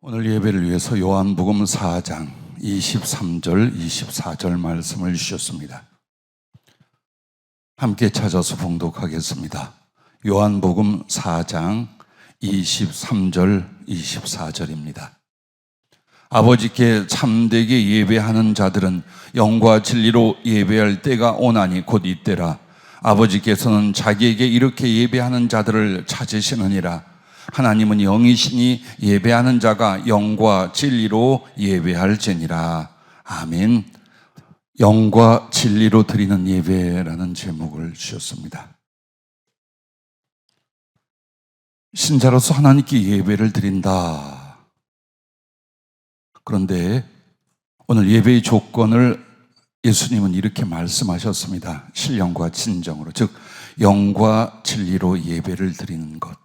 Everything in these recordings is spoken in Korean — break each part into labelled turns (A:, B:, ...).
A: 오늘 예배를 위해서 요한복음 4장 23절, 24절 말씀을 주셨습니다. 함께 찾아서 봉독하겠습니다. 요한복음 4장 23절, 24절입니다. 아버지께 참되게 예배하는 자들은 영과 진리로 예배할 때가 오나니 곧 이때라. 아버지께서는 자기에게 이렇게 예배하는 자들을 찾으시느니라. 하나님은 영이시니 예배하는 자가 영과 진리로 예배할지니라. 아멘. 영과 진리로 드리는 예배라는 제목을 주셨습니다. 신자로서 하나님께 예배를 드린다. 그런데 오늘 예배의 조건을 예수님은 이렇게 말씀하셨습니다. 신령과 진정으로, 즉 영과 진리로 예배를 드리는 것.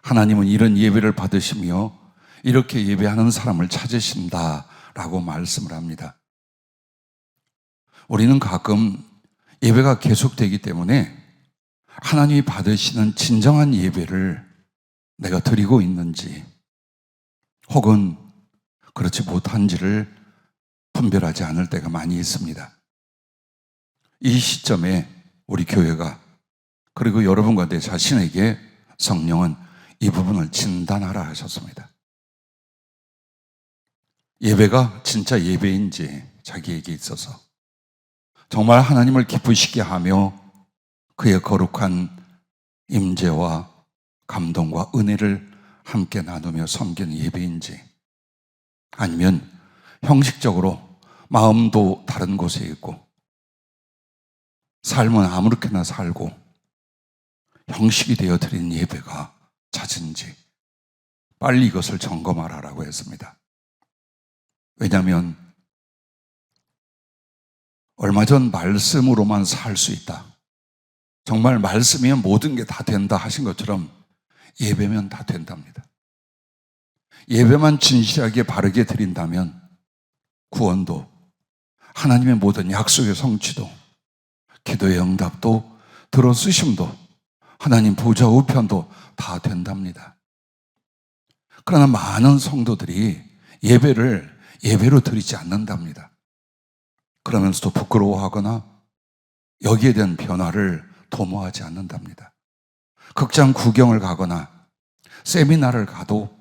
A: 하나님은 이런 예배를 받으시며 이렇게 예배하는 사람을 찾으신다라고 말씀을 합니다. 우리는 가끔 예배가 계속되기 때문에 하나님이 받으시는 진정한 예배를 내가 드리고 있는지 혹은 그렇지 못한지를 분별하지 않을 때가 많이 있습니다. 이 시점에 우리 교회가 그리고 여러분과 내 자신에게 성령은 이 부분을 진단하라 하셨습니다. 예배가 진짜 예배인지 자기에게 있어서 정말 하나님을 기쁘시게 하며 그의 거룩한 임재와 감동과 은혜를 함께 나누며 섬기는 예배인지, 아니면 형식적으로 마음도 다른 곳에 있고 삶은 아무렇게나 살고 형식이 되어 드리는 예배가 찾은지 빨리 이것을 점검하라고 했습니다. 왜냐하면 얼마 전 말씀으로만 살 수 있다, 정말 말씀이면 모든 게 다 된다 하신 것처럼 예배면 다 된답니다. 예배만 진실하게 바르게 드린다면 구원도, 하나님의 모든 약속의 성취도, 기도의 응답도, 들어쓰심도, 하나님 보좌 우편도 다 된답니다. 그러나 많은 성도들이 예배를 예배로 드리지 않는답니다. 그러면서도 부끄러워하거나 여기에 대한 변화를 도모하지 않는답니다. 극장 구경을 가거나 세미나를 가도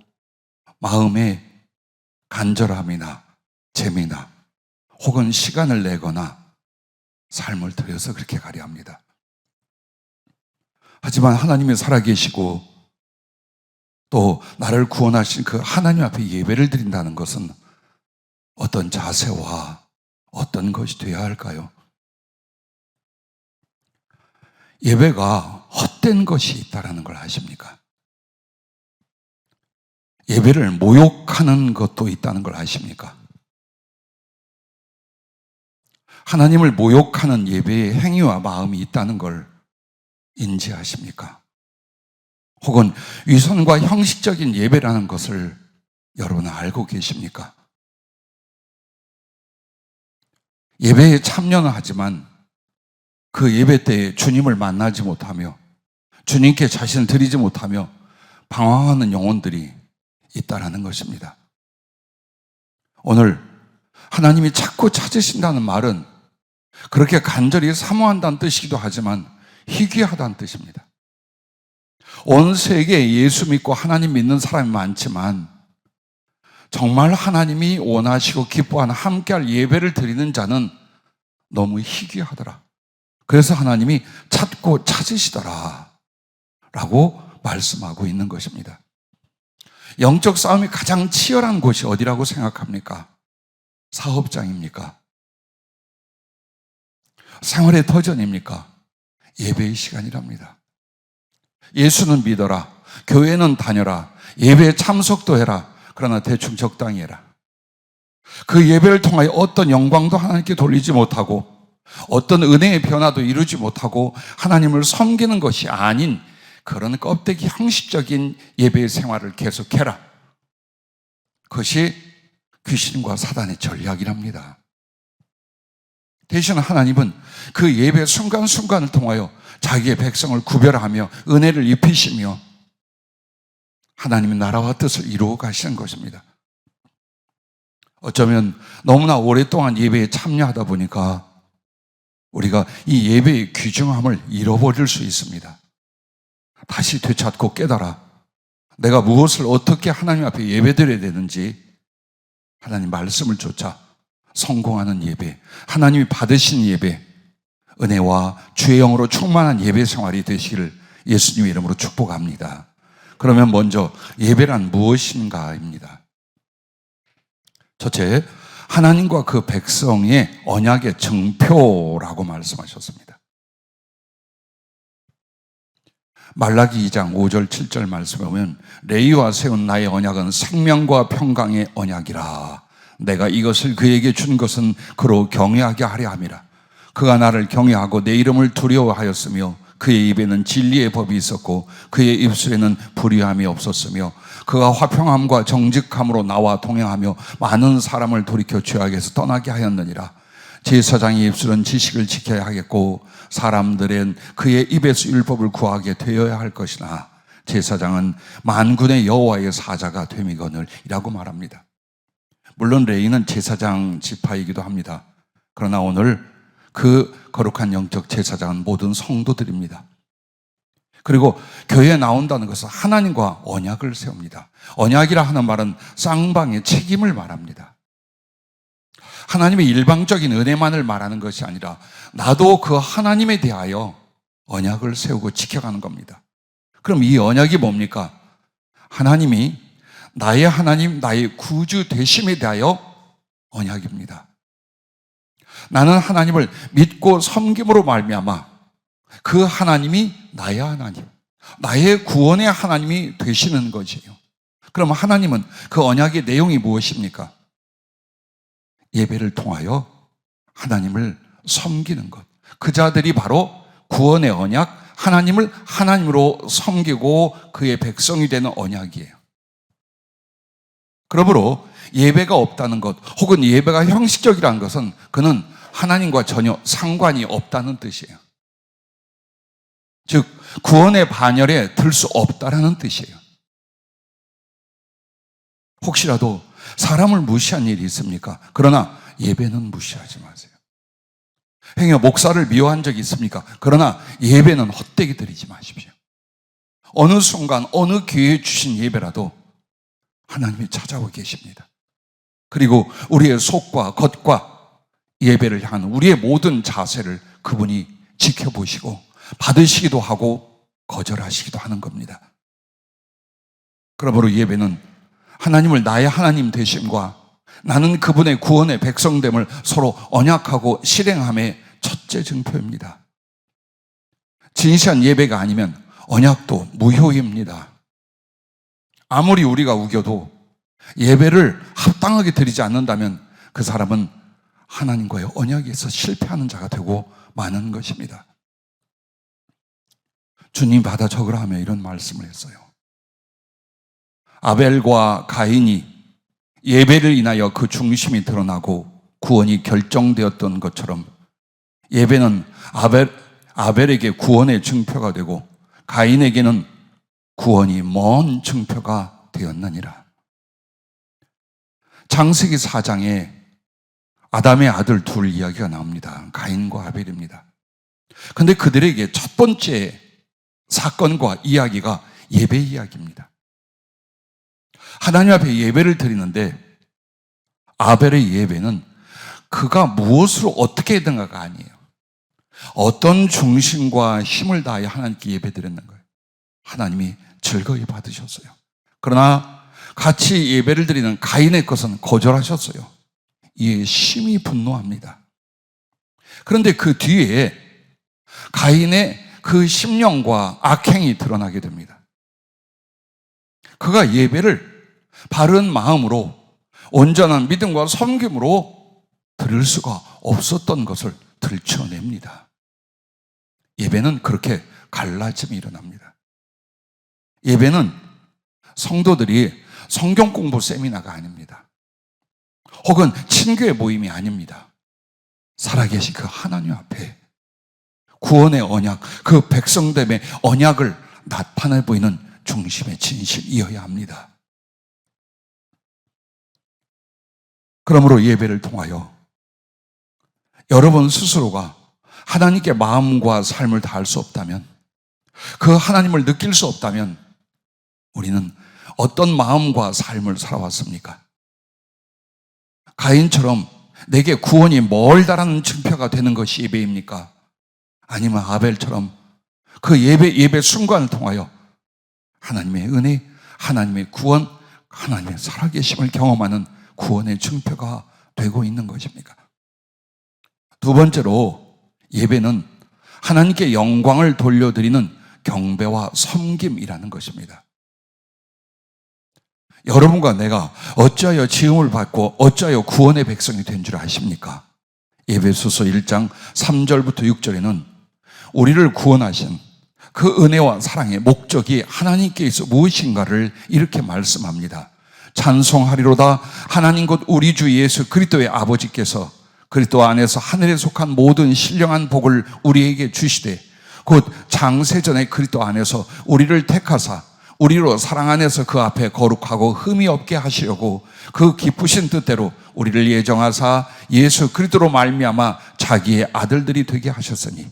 A: 마음의 간절함이나 재미나 혹은 시간을 내거나 삶을 들여서 그렇게 가려 합니다. 하지만 하나님이 살아계시고 또 나를 구원하신 그 하나님 앞에 예배를 드린다는 것은 어떤 자세와 어떤 것이 되어야 할까요? 예배가 헛된 것이 있다는 걸 아십니까? 예배를 모욕하는 것도 있다는 걸 아십니까? 하나님을 모욕하는 예배의 행위와 마음이 있다는 걸 인지하십니까? 혹은 위선과 형식적인 예배라는 것을 여러분은 알고 계십니까? 예배에 참여는 하지만 그 예배 때에 주님을 만나지 못하며 주님께 자신을 드리지 못하며 방황하는 영혼들이 있다는 것입니다. 오늘 하나님이 자꾸 찾으신다는 말은 그렇게 간절히 사모한다는 뜻이기도 하지만 희귀하다는 뜻입니다. 온 세계에 예수 믿고 하나님 믿는 사람이 많지만 정말 하나님이 원하시고 기뻐하는 함께할 예배를 드리는 자는 너무 희귀하더라. 그래서 하나님이 찾고 찾으시더라 라고 말씀하고 있는 것입니다. 영적 싸움이 가장 치열한 곳이 어디라고 생각합니까? 사업장입니까? 생활의 터전입니까? 예배의 시간이랍니다. 예수는 믿어라, 교회는 다녀라, 예배에 참석도 해라. 그러나 대충 적당히 해라. 그 예배를 통하여 어떤 영광도 하나님께 돌리지 못하고 어떤 은혜의 변화도 이루지 못하고 하나님을 섬기는 것이 아닌 그런 껍데기 형식적인 예배의 생활을 계속해라. 그것이 귀신과 사단의 전략이랍니다. 대신 하나님은 그 예배 순간순간을 통하여 자기의 백성을 구별하며 은혜를 입히시며 하나님의 나라와 뜻을 이루어 가시는 것입니다. 어쩌면 너무나 오랫동안 예배에 참여하다 보니까 우리가 이 예배의 귀중함을 잃어버릴 수 있습니다. 다시 되찾고 깨달아 내가 무엇을 어떻게 하나님 앞에 예배드려야 되는지, 하나님 말씀을 쫓아 성공하는 예배, 하나님이 받으신 예배, 은혜와 주의 영으로 충만한 예배 생활이 되시기를 예수님의 이름으로 축복합니다. 그러면 먼저 예배란 무엇인가입니다. 첫째, 하나님과 그 백성의 언약의 증표라고 말씀하셨습니다. 말라기 2장 5절 7절 말씀에 보면 레위와 세운 나의 언약은 생명과 평강의 언약이라. 내가 이것을 그에게 준 것은 그로 경외하게 하려 함이라. 그가 나를 경외하고 내 이름을 두려워하였으며 그의 입에는 진리의 법이 있었고 그의 입술에는 불의함이 없었으며 그가 화평함과 정직함으로 나와 동행하며 많은 사람을 돌이켜 죄악에서 떠나게 하였느니라. 제사장의 입술은 지식을 지켜야 하겠고 사람들은 그의 입에서 율법을 구하게 되어야 할 것이나 제사장은 만군의 여호와의 사자가 됨이거늘 이라고 말합니다. 물론 레위는 제사장 지파이기도 합니다. 그러나 오늘 그 거룩한 영적 제사장은 모든 성도들입니다. 그리고 교회에 나온다는 것은 하나님과 언약을 세웁니다. 언약이라 하는 말은 쌍방의 책임을 말합니다. 하나님의 일방적인 은혜만을 말하는 것이 아니라 나도 그 하나님에 대하여 언약을 세우고 지켜가는 겁니다. 그럼 이 언약이 뭡니까? 하나님이 나의 하나님, 나의 구주 되심에 대하여 언약입니다. 나는 하나님을 믿고 섬김으로 말미암아 그 하나님이 나의 하나님, 나의 구원의 하나님이 되시는 것이에요. 그럼 하나님은 그 언약의 내용이 무엇입니까? 예배를 통하여 하나님을 섬기는 것. 그 자들이 바로 구원의 언약, 하나님을 하나님으로 섬기고 그의 백성이 되는 언약이에요. 그러므로 예배가 없다는 것, 혹은 예배가 형식적이라는 것은 그는 하나님과 전혀 상관이 없다는 뜻이에요. 즉 구원의 반열에 들 수 없다라는 뜻이에요. 혹시라도 사람을 무시한 일이 있습니까? 그러나 예배는 무시하지 마세요. 행여 목사를 미워한 적이 있습니까? 그러나 예배는 헛되게 드리지 마십시오. 어느 순간 어느 기회에 주신 예배라도 하나님이 찾아오고 계십니다. 그리고 우리의 속과 겉과 예배를 향한 우리의 모든 자세를 그분이 지켜보시고 받으시기도 하고 거절하시기도 하는 겁니다. 그러므로 예배는 하나님을 나의 하나님 되심과 나는 그분의 구원의 백성됨을 서로 언약하고 실행함의 첫째 증표입니다. 진실한 예배가 아니면 언약도 무효입니다. 아무리 우리가 우겨도 예배를 합당하게 드리지 않는다면 그 사람은 하나님과의 언약에서 실패하는 자가 되고 마는 것입니다. 주님 받아 적으라 하며 이런 말씀을 했어요. 아벨과 가인이 예배를 인하여 그 중심이 드러나고 구원이 결정되었던 것처럼 예배는 아벨에게 구원의 증표가 되고 가인에게는 구원이 먼 증표가 되었느니라. 창세기 4장에 아담의 아들 둘 이야기가 나옵니다. 가인과 아벨입니다. 그런데 그들에게 첫 번째 사건과 이야기가 예배 이야기입니다. 하나님 앞에 예배를 드리는데 아벨의 예배는 그가 무엇으로 어떻게 했던가가 아니에요. 어떤 중심과 힘을 다해 하나님께 예배 드렸는 거예요. 하나님이 즐거이 받으셨어요. 그러나 같이 예배를 드리는 가인의 것은 거절하셨어요. 이에 심히 분노합니다. 그런데 그 뒤에 가인의 그 심령과 악행이 드러나게 됩니다. 그가 예배를 바른 마음으로 온전한 믿음과 섬김으로 드릴 수가 없었던 것을 들춰냅니다. 예배는 그렇게 갈라짐이 일어납니다. 예배는 성도들이 성경 공부 세미나가 아닙니다. 혹은 친교의 모임이 아닙니다. 살아계신 그 하나님 앞에 구원의 언약, 그 백성됨의 언약을 나타내 보이는 중심의 진실이어야 합니다. 그러므로 예배를 통하여 여러분 스스로가 하나님께 마음과 삶을 다할 수 없다면, 그 하나님을 느낄 수 없다면 우리는 어떤 마음과 삶을 살아왔습니까? 가인처럼 내게 구원이 멀다라는 증표가 되는 것이 예배입니까? 아니면 아벨처럼 그 예배 순간을 통하여 하나님의 은혜, 하나님의 구원, 하나님의 살아계심을 경험하는 구원의 증표가 되고 있는 것입니까? 두 번째로, 예배는 하나님께 영광을 돌려드리는 경배와 섬김이라는 것입니다. 여러분과 내가 어찌하여 지음을 받고 어찌하여 구원의 백성이 된 줄 아십니까? 에베소서 1장 3절부터 6절에는 우리를 구원하신 그 은혜와 사랑의 목적이 하나님께 있어 무엇인가를 이렇게 말씀합니다. 찬송하리로다 하나님 곧 우리 주 예수 그리스도의 아버지께서 그리스도 안에서 하늘에 속한 모든 신령한 복을 우리에게 주시되 곧 장세전에 그리스도 안에서 우리를 택하사 우리로 사랑 안에서 그 앞에 거룩하고 흠이 없게 하시려고 그 기쁘신 뜻대로 우리를 예정하사 예수 그리스도로 말미암아 자기의 아들들이 되게 하셨으니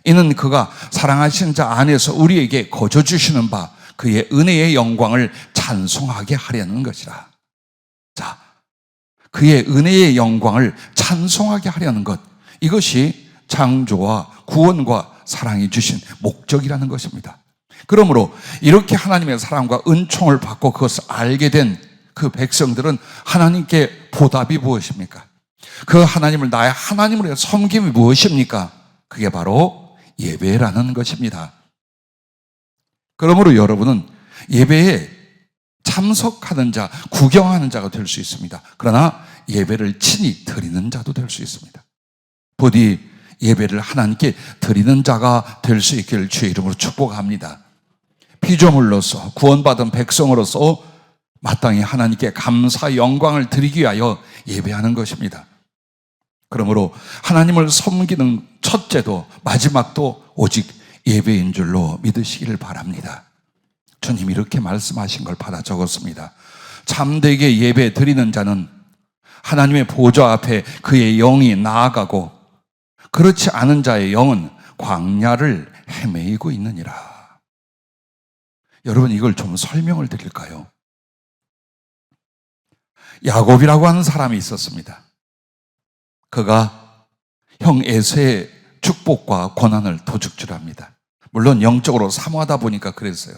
A: 이는 그가 사랑하신 자 안에서 우리에게 거저 주시는 바 그의 은혜의 영광을 찬송하게 하려는 것이라. 자, 그의 은혜의 영광을 찬송하게 하려는 것, 이것이 창조와 구원과 사랑이 주신 목적이라는 것입니다. 그러므로 이렇게 하나님의 사랑과 은총을 받고 그것을 알게 된 그 백성들은 하나님께 보답이 무엇입니까? 그 하나님을 나의 하나님으로 섬김이 무엇입니까? 그게 바로 예배라는 것입니다. 그러므로 여러분은 예배에 참석하는 자, 구경하는 자가 될 수 있습니다. 그러나 예배를 친히 드리는 자도 될 수 있습니다. 부디 예배를 하나님께 드리는 자가 될 수 있기를 주의 이름으로 축복합니다. 피조물로서 구원받은 백성으로서 마땅히 하나님께 감사 영광을 드리기 위하여 예배하는 것입니다. 그러므로 하나님을 섬기는 첫째도 마지막도 오직 예배인 줄로 믿으시기를 바랍니다. 주님이 이렇게 말씀하신 걸 받아 적었습니다. 참되게 예배 드리는 자는 하나님의 보좌 앞에 그의 영이 나아가고 그렇지 않은 자의 영은 광야를 헤매이고 있느니라. 여러분, 이걸 좀 설명을 드릴까요? 야곱이라고 하는 사람이 있었습니다. 그가 형 에서의 축복과 권한을 도둑질합니다. 물론 영적으로 사모하다 보니까 그랬어요.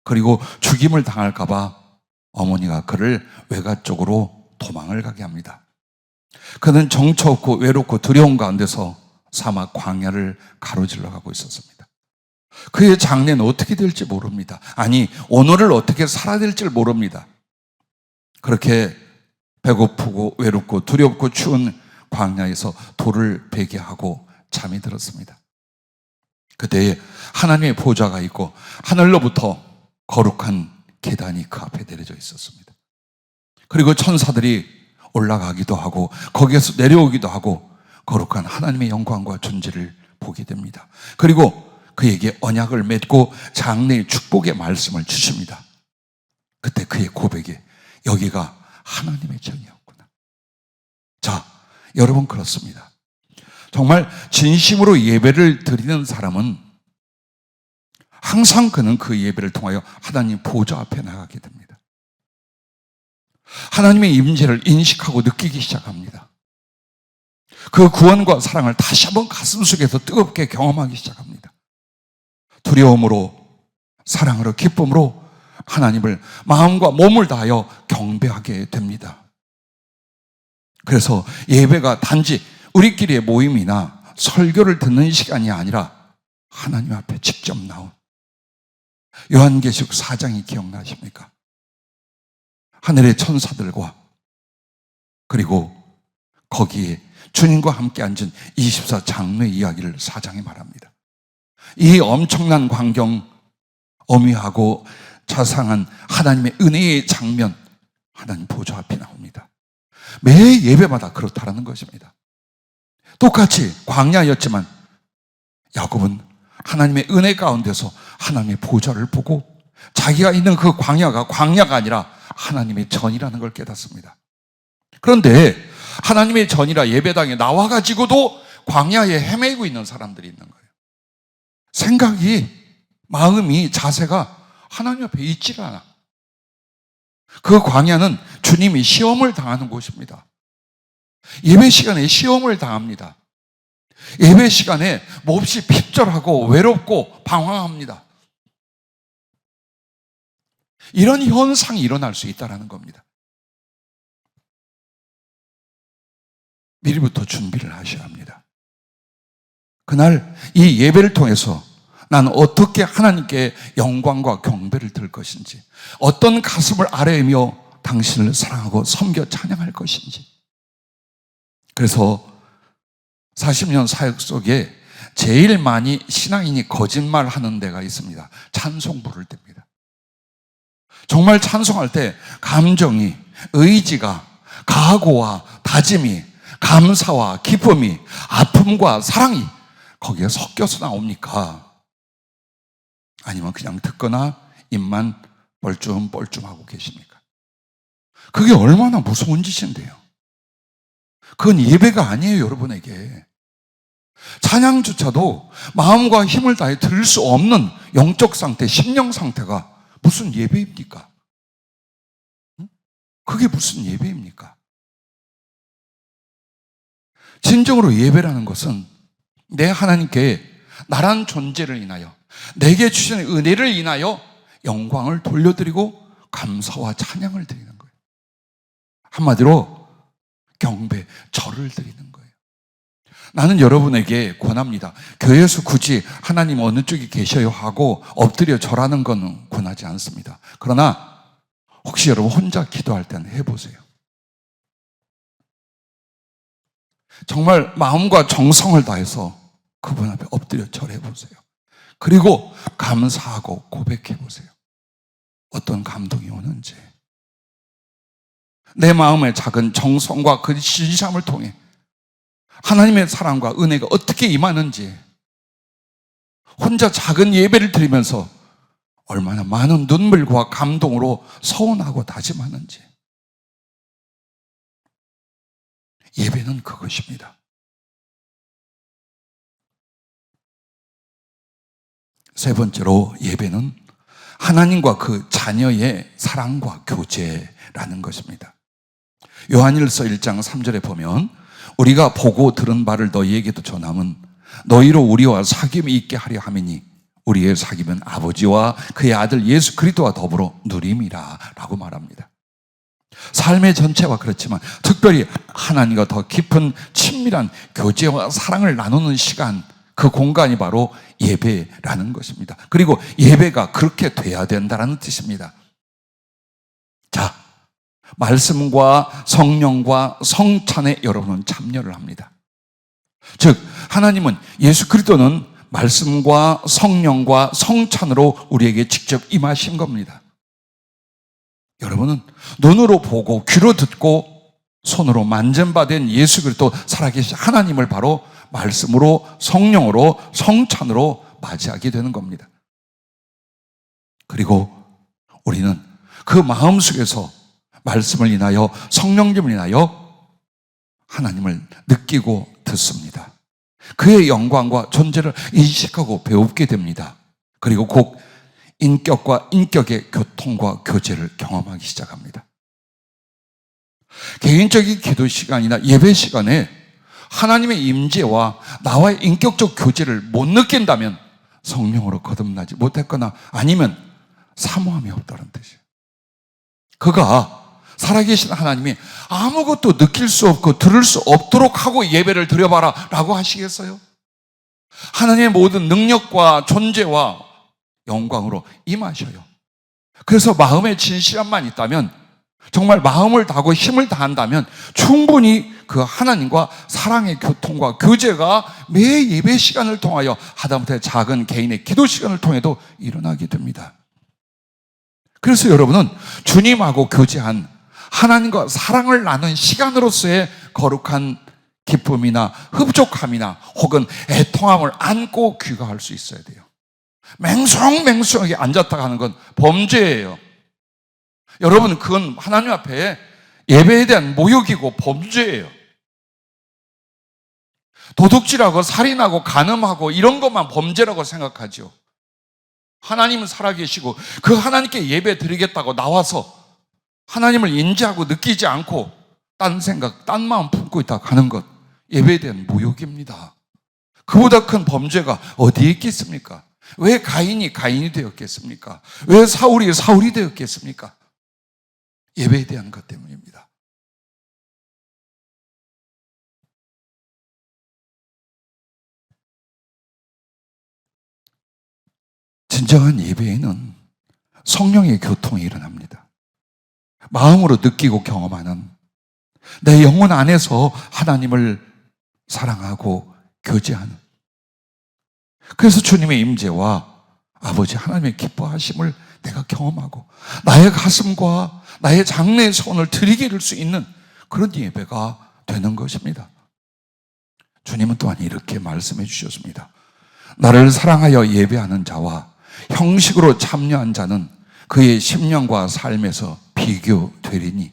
A: 그리고 죽임을 당할까 봐 어머니가 그를 외가 쪽으로 도망을 가게 합니다. 그는 정처 없고 외롭고 두려운 가운데서 사막 광야를 가로질러 가고 있었습니다. 그의 장래는 어떻게 될지 모릅니다. 아니, 오늘을 어떻게 살아야 될지 모릅니다. 그렇게 배고프고 외롭고 두렵고 추운 광야에서 돌을 베게 하고 잠이 들었습니다. 그때에 하나님의 보좌가 있고 하늘로부터 거룩한 계단이 그 앞에 내려져 있었습니다. 그리고 천사들이 올라가기도 하고 거기에서 내려오기도 하고 거룩한 하나님의 영광과 존재를 보게 됩니다. 그리고 그에게 언약을 맺고 장래의 축복의 말씀을 주십니다. 그때 그의 고백에 여기가 하나님의 정이었구나. 자, 여러분, 그렇습니다. 정말 진심으로 예배를 드리는 사람은 항상 그는 그 예배를 통하여 하나님 보좌 앞에 나가게 됩니다. 하나님의 임재를 인식하고 느끼기 시작합니다. 그 구원과 사랑을 다시 한번 가슴속에서 뜨겁게 경험하기 시작합니다. 두려움으로, 사랑으로, 기쁨으로 하나님을 마음과 몸을 다하여 경배하게 됩니다. 그래서 예배가 단지 우리끼리의 모임이나 설교를 듣는 시간이 아니라 하나님 앞에 직접 나온 요한계시록 4장이 기억나십니까? 하늘의 천사들과 그리고 거기에 주님과 함께 앉은 24장로의 이야기를 4장에 말합니다. 이 엄청난 광경, 어미하고 자상한 하나님의 은혜의 장면, 하나님 보좌 앞에 나옵니다. 매 예배마다 그렇다라는 것입니다. 똑같이 광야였지만 야곱은 하나님의 은혜 가운데서 하나님의 보좌를 보고 자기가 있는 그 광야가 광야가 아니라 하나님의 전이라는 걸 깨닫습니다. 그런데 하나님의 전이라 예배당에 나와가지고도 광야에 헤매고 있는 사람들이 있는 거예요. 생각이, 마음이, 자세가 하나님 앞에 있질 않아. 그 광야는 주님이 시험을 당하는 곳입니다. 예배 시간에 시험을 당합니다. 예배 시간에 몹시 핍절하고 외롭고 방황합니다. 이런 현상이 일어날 수 있다는 겁니다. 미리부터 준비를 하셔야 합니다. 그날 이 예배를 통해서 난 어떻게 하나님께 영광과 경배를 들 것인지, 어떤 가슴을 아뢰며 당신을 사랑하고 섬겨 찬양할 것인지. 그래서 40년 사역 속에 제일 많이 신앙인이 거짓말하는 데가 있습니다. 찬송 부를 때입니다. 정말 찬송할 때 감정이, 의지가, 각오와 다짐이, 감사와 기쁨이, 아픔과 사랑이 거기에 섞여서 나옵니까? 아니면 그냥 듣거나 입만 뻘쭘뻘쭘하고 계십니까? 그게 얼마나 무서운 짓인데요. 그건 예배가 아니에요, 여러분에게. 찬양조차도 마음과 힘을 다해 들을 수 없는 영적 상태, 심령 상태가 무슨 예배입니까? 그게 무슨 예배입니까? 진정으로 예배라는 것은 내 하나님께 나란 존재를 인하여, 내게 주신 은혜를 인하여 영광을 돌려드리고 감사와 찬양을 드리는 거예요. 한마디로 경배, 절을 드리는 거예요. 나는 여러분에게 권합니다. 교회에서 굳이 하나님 어느 쪽에 계셔요 하고 엎드려 절하는 건 권하지 않습니다. 그러나 혹시 여러분 혼자 기도할 때는 해보세요. 정말 마음과 정성을 다해서 그분 앞에 엎드려 절해보세요. 그리고 감사하고 고백해보세요. 어떤 감동이 오는지. 내 마음의 작은 정성과 그 신실함을 통해 하나님의 사랑과 은혜가 어떻게 임하는지, 혼자 작은 예배를 드리면서 얼마나 많은 눈물과 감동으로 서운하고 다짐하는지. 예배는 그것입니다. 세 번째로 예배는 하나님과 그 자녀의 사랑과 교제라는 것입니다. 요한일서 1장 3절에 보면 우리가 보고 들은 바를 너희에게도 전함은 너희로 우리와 사귐이 있게 하려 함이니 우리의 사귐은 아버지와 그의 아들 예수 그리스도와 더불어 누림이라 라고 말합니다. 삶의 전체와 그렇지만 특별히 하나님과 더 깊은 친밀한 교제와 사랑을 나누는 시간, 그 공간이 바로 예배라는 것입니다. 그리고 예배가 그렇게 돼야 된다는 뜻입니다. 자, 말씀과 성령과 성찬에 여러분은 참여를 합니다. 즉 하나님은, 예수 그리스도는 말씀과 성령과 성찬으로 우리에게 직접 임하신 겁니다. 여러분은 눈으로 보고 귀로 듣고 손으로 만진 바 된 예수 그리스도 살아계신 하나님을 바로 말씀으로, 성령으로, 성찬으로 맞이하게 되는 겁니다. 그리고 우리는 그 마음속에서 말씀을 인하여, 성령님을 인하여 하나님을 느끼고 듣습니다. 그의 영광과 존재를 인식하고 배우게 됩니다. 그리고 곧 인격과 인격의 교통과 교제를 경험하기 시작합니다. 개인적인 기도 시간이나 예배 시간에 하나님의 임재와 나와의 인격적 교제를 못 느낀다면 성령으로 거듭나지 못했거나 아니면 사모함이 없다는 뜻이에요. 그가 살아계신 하나님이 아무것도 느낄 수 없고 들을 수 없도록 하고 예배를 드려봐라 라고 하시겠어요? 하나님의 모든 능력과 존재와 영광으로 임하셔요. 그래서 마음의 진실함만 있다면, 정말 마음을 다하고 힘을 다한다면 충분히 그 하나님과 사랑의 교통과 교제가 매 예배 시간을 통하여 하다못해 작은 개인의 기도 시간을 통해도 일어나게 됩니다. 그래서 여러분은 주님하고 교제한, 하나님과 사랑을 나눈 시간으로서의 거룩한 기쁨이나 흡족함이나 혹은 애통함을 안고 귀가할 수 있어야 돼요. 맹숭맹숭하게 앉았다 가는 건 범죄예요. 여러분, 그건 하나님 앞에 예배에 대한 모욕이고 범죄예요. 도둑질하고 살인하고 간음하고 이런 것만 범죄라고 생각하죠. 하나님은 살아계시고 그 하나님께 예배 드리겠다고 나와서 하나님을 인지하고 느끼지 않고 딴 생각, 딴 마음 품고 있다 가는 것, 예배에 대한 모욕입니다. 그보다 큰 범죄가 어디에 있겠습니까? 왜 가인이 가인이 되었겠습니까? 왜 사울이 사울이 되었겠습니까? 예배에 대한 것 때문입니다. 진정한 예배에는 성령의 교통이 일어납니다. 마음으로 느끼고 경험하는, 내 영혼 안에서 하나님을 사랑하고 교제하는, 그래서 주님의 임재와 아버지 하나님의 기뻐하심을 내가 경험하고 나의 가슴과 나의 장래의 소원을 드리게 할 수 있는 그런 예배가 되는 것입니다. 주님은 또한 이렇게 말씀해 주셨습니다. 나를 사랑하여 예배하는 자와 형식으로 참여한 자는 그의 심령과 삶에서 비교되리니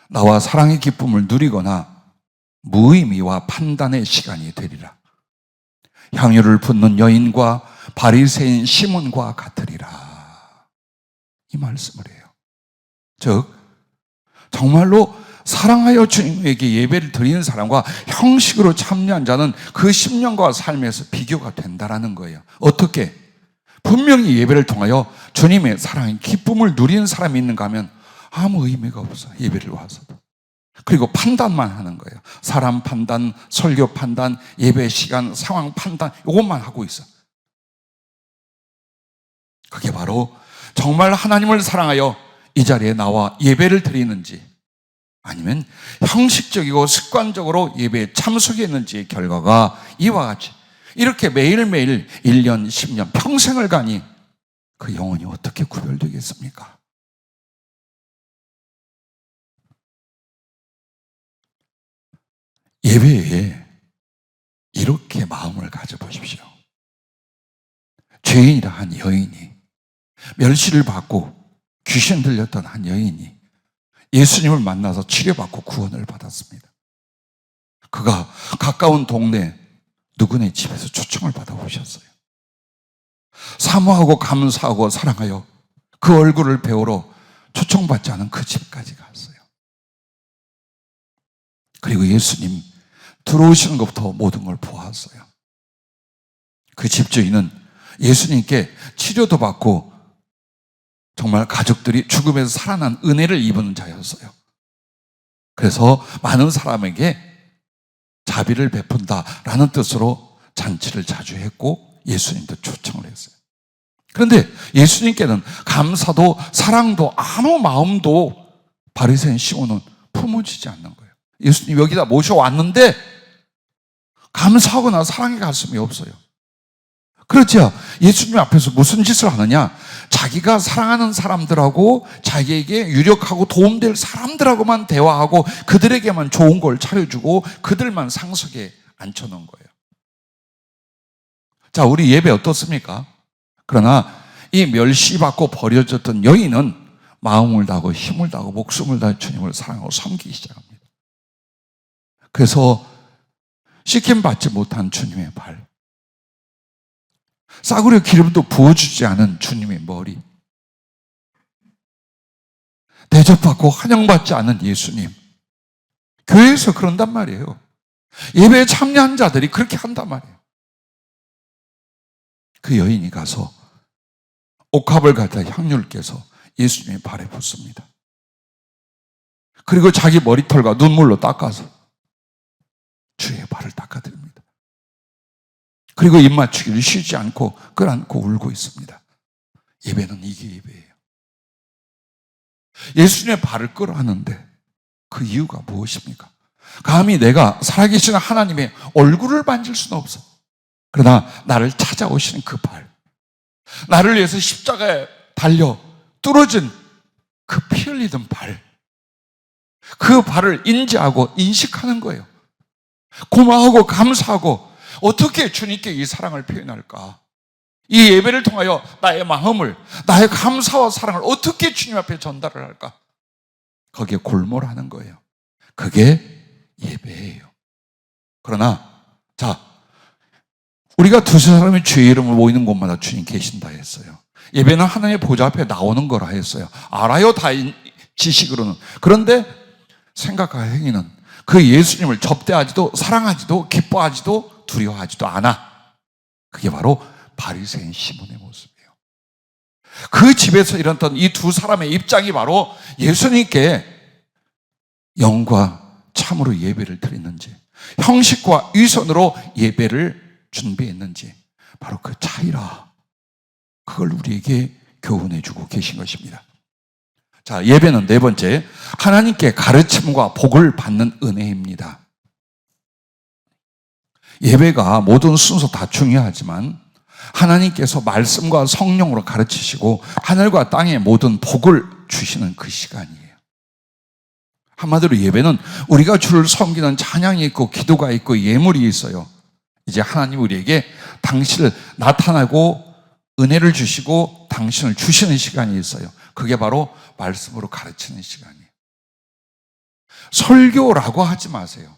A: 나와 사랑의 기쁨을 누리거나 무의미와 판단의 시간이 되리라. 향유를 붓는 여인과 바리새인 시몬과 같으리라. 이 말씀을 해요. 즉 정말로 사랑하여 주님에게 예배를 드리는 사람과 형식으로 참여한 자는 그 심령과 삶에서 비교가 된다라는 거예요. 어떻게? 분명히 예배를 통하여 주님의 사랑의 기쁨을 누리는 사람이 있는가 하면 아무 의미가 없어, 예배를 와서도. 그리고 판단만 하는 거예요. 사람 판단, 설교 판단, 예배 시간, 상황 판단, 이것만 하고 있어. 그게 바로 정말 하나님을 사랑하여 이 자리에 나와 예배를 드리는지 아니면 형식적이고 습관적으로 예배에 참석했는지의 결과가 이와 같이 이렇게 매일매일 1년, 10년, 평생을 가니 그 영혼이 어떻게 구별되겠습니까? 예배에 이렇게 마음을 가져보십시오. 죄인이라 한 여인이, 멸시를 받고 귀신 들렸던 한 여인이 예수님을 만나서 치료받고 구원을 받았습니다. 그가 가까운 동네 누구네 집에서 초청을 받아 오셨어요. 사모하고 감사하고 사랑하여 그 얼굴을 배우러 초청받지 않은 그 집까지 갔어요. 그리고 예수님 들어오시는 것부터 모든 걸 보았어요. 그 집주인은 예수님께 치료도 받고 정말 가족들이 죽음에서 살아난 은혜를 입은 자였어요. 그래서 많은 사람에게 자비를 베푼다라는 뜻으로 잔치를 자주 했고 예수님도 초청을 했어요. 그런데 예수님께는 감사도 사랑도 아무 마음도 바리새인 시몬은 품어지지 않는 거예요. 예수님 여기다 모셔왔는데 감사하거나 사랑의 가슴이 없어요. 그렇죠. 예수님 앞에서 무슨 짓을 하느냐? 자기가 사랑하는 사람들하고 자기에게 유력하고 도움될 사람들하고만 대화하고 그들에게만 좋은 걸 차려주고 그들만 상석에 앉혀놓은 거예요. 자, 우리 예배 어떻습니까? 그러나 이 멸시받고 버려졌던 여인은 마음을 다하고 힘을 다하고 목숨을 다해 주님을 사랑하고 섬기기 시작합니다. 그래서 씻김받지 못한 주님의 발, 싸구려 기름도 부어주지 않은 주님의 머리, 대접받고 환영받지 않은 예수님, 교회에서 그런단 말이에요. 예배에 참여한 자들이 그렇게 한단 말이에요. 그 여인이 가서 옥합을 갖다 향유를 깨서 예수님의 발에 붓습니다. 그리고 자기 머리털과 눈물로 닦아서 주의 발을 닦아드립니다. 그리고 입맞추기를 쉬지 않고 끌안고 울고 있습니다. 예배는 이게 예배예요. 예수님의 발을 끌어안는데 그 이유가 무엇입니까? 감히 내가 살아계신 하나님의 얼굴을 만질 수는 없어. 그러나 나를 찾아오시는 그 발, 나를 위해서 십자가에 달려 뚫어진 그 피 흘리던 발, 그 발을 인지하고 인식하는 거예요. 고마워하고 감사하고 어떻게 주님께 이 사랑을 표현할까? 이 예배를 통하여 나의 마음을, 나의 감사와 사랑을 어떻게 주님 앞에 전달을 할까? 거기에 골몰하는 거예요. 그게 예배예요. 그러나 자, 우리가 두세 사람이 주의 이름을 모이는 곳마다 주님 계신다 했어요. 예배는 하나님의 보좌 앞에 나오는 거라 했어요. 알아요, 다 지식으로는. 그런데 생각과 행위는 그 예수님을 접대하지도 사랑하지도 기뻐하지도 두려워하지도 않아. 그게 바로 바리새인 시몬의 모습이에요. 그 집에서 일어났던 이 두 사람의 입장이 바로 예수님께 영과 참으로 예배를 드렸는지, 형식과 위선으로 예배를 준비했는지, 바로 그 차이라. 그걸 우리에게 교훈해 주고 계신 것입니다. 자, 예배는 네 번째, 하나님께 가르침과 복을 받는 은혜입니다. 예배가 모든 순서 다 중요하지만 하나님께서 말씀과 성령으로 가르치시고 하늘과 땅의 모든 복을 주시는 그 시간이에요. 한마디로 예배는 우리가 주를 섬기는 찬양이 있고 기도가 있고 예물이 있어요. 이제 하나님 우리에게 당신을 나타나고 은혜를 주시고 당신을 주시는 시간이 있어요. 그게 바로 말씀으로 가르치는 시간이에요. 설교라고 하지 마세요.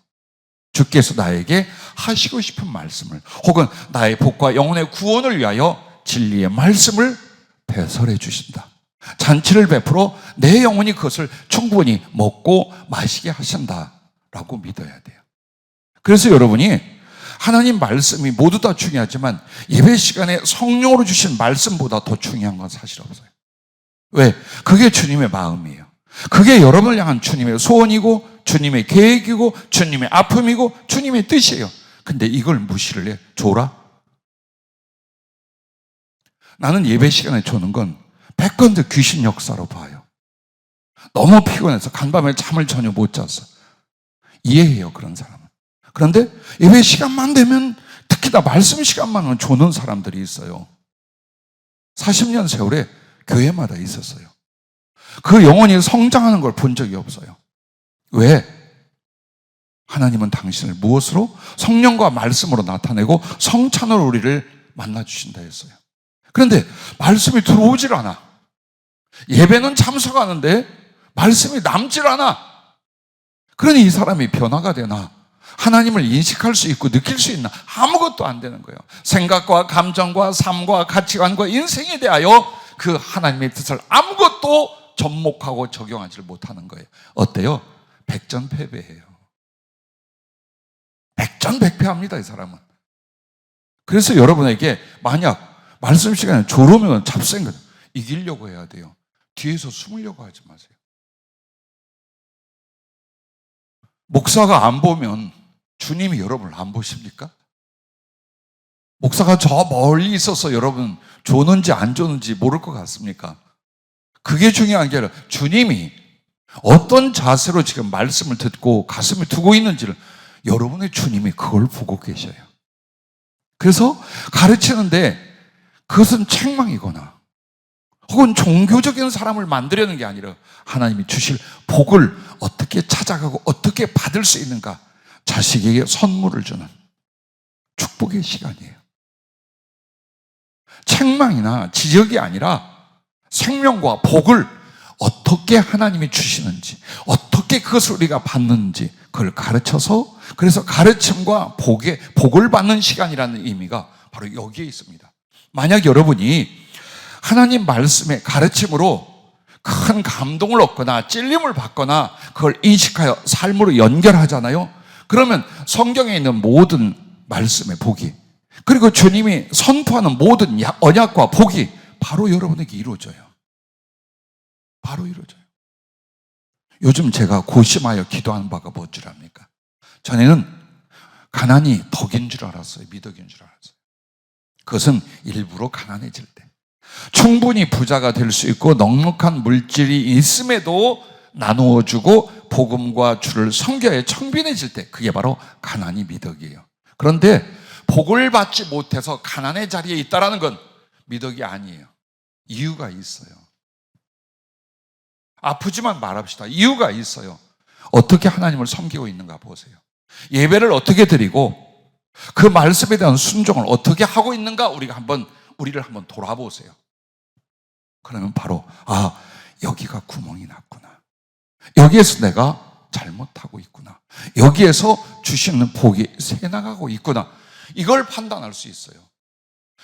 A: 주께서 나에게 하시고 싶은 말씀을, 혹은 나의 복과 영혼의 구원을 위하여 진리의 말씀을 배설해 주신다. 잔치를 베풀어 내 영혼이 그것을 충분히 먹고 마시게 하신다라고 믿어야 돼요. 그래서 여러분이 하나님 말씀이 모두 다 중요하지만 예배 시간에 성령으로 주신 말씀보다 더 중요한 건 사실 없어요. 왜? 그게 주님의 마음이에요. 그게 여러분을 향한 주님의 소원이고 주님의 계획이고 주님의 아픔이고 주님의 뜻이에요. 근데 이걸 무시를 해? 줘라? 나는 예배 시간에 조는 건 백건드 귀신 역사로 봐요. 너무 피곤해서 간밤에 잠을 전혀 못 잤어. 이해해요, 그런 사람은. 그런데 예배 시간만 되면, 특히 다 말씀 시간만은 조는 사람들이 있어요. 40년 세월에 교회마다 있었어요. 그 영혼이 성장하는 걸 본 적이 없어요. 왜? 하나님은 당신을 무엇으로? 성령과 말씀으로 나타내고 성찬으로 우리를 만나주신다 했어요. 그런데 말씀이 들어오질 않아. 예배는 참석하는데 말씀이 남질 않아. 그러니 이 사람이 변화가 되나? 하나님을 인식할 수 있고 느낄 수 있나? 아무것도 안 되는 거예요. 생각과 감정과 삶과 가치관과 인생에 대하여 그 하나님의 뜻을 아무것도 접목하고 적용하지 못하는 거예요. 어때요? 백전패배예요. 백전백패합니다, 이 사람은. 그래서 여러분에게 만약 말씀 시간에 졸으면 잡생각 이기려고 해야 돼요. 뒤에서 숨으려고 하지 마세요. 목사가 안 보면 주님이 여러분을 안 보십니까? 목사가 저 멀리 있어서 여러분 조는지 안 조는지 모를 것 같습니까? 그게 중요한 게 아니라 주님이 어떤 자세로 지금 말씀을 듣고 가슴에 두고 있는지를, 여러분의 주님이 그걸 보고 계셔요. 그래서 가르치는데 그것은 책망이거나 혹은 종교적인 사람을 만들려는 게 아니라 하나님이 주실 복을 어떻게 찾아가고 어떻게 받을 수 있는가, 자식에게 선물을 주는 축복의 시간이에요. 책망이나 지적이 아니라 생명과 복을 어떻게 하나님이 주시는지, 어떻게 그것을 우리가 받는지 그걸 가르쳐서, 그래서 가르침과 복을 받는 시간이라는 의미가 바로 여기에 있습니다. 만약 여러분이 하나님 말씀의 가르침으로 큰 감동을 얻거나 찔림을 받거나 그걸 인식하여 삶으로 연결하잖아요. 그러면 성경에 있는 모든 말씀의 복이, 그리고 주님이 선포하는 모든 언약과 복이 바로 여러분에게 이루어져요. 바로 이루어져요. 요즘 제가 고심하여 기도하는 바가 뭔 줄 압니까? 전에는 가난이 덕인 줄 알았어요. 미덕인 줄 알았어요. 그것은 일부러 가난해질 때, 충분히 부자가 될 수 있고 넉넉한 물질이 있음에도 나누어주고 복음과 주를 섬겨야 청빈해질 때, 그게 바로 가난이 미덕이에요. 그런데 복을 받지 못해서 가난의 자리에 있다는 건 미덕이 아니에요. 이유가 있어요. 아프지만 말합시다. 이유가 있어요. 어떻게 하나님을 섬기고 있는가 보세요. 예배를 어떻게 드리고 그 말씀에 대한 순종을 어떻게 하고 있는가 우리가 한번 우리를 한번 돌아보세요. 그러면 바로 여기가 구멍이 났구나. 여기에서 내가 잘못하고 있구나. 여기에서 주시는 복이 새나가고 있구나. 이걸 판단할 수 있어요.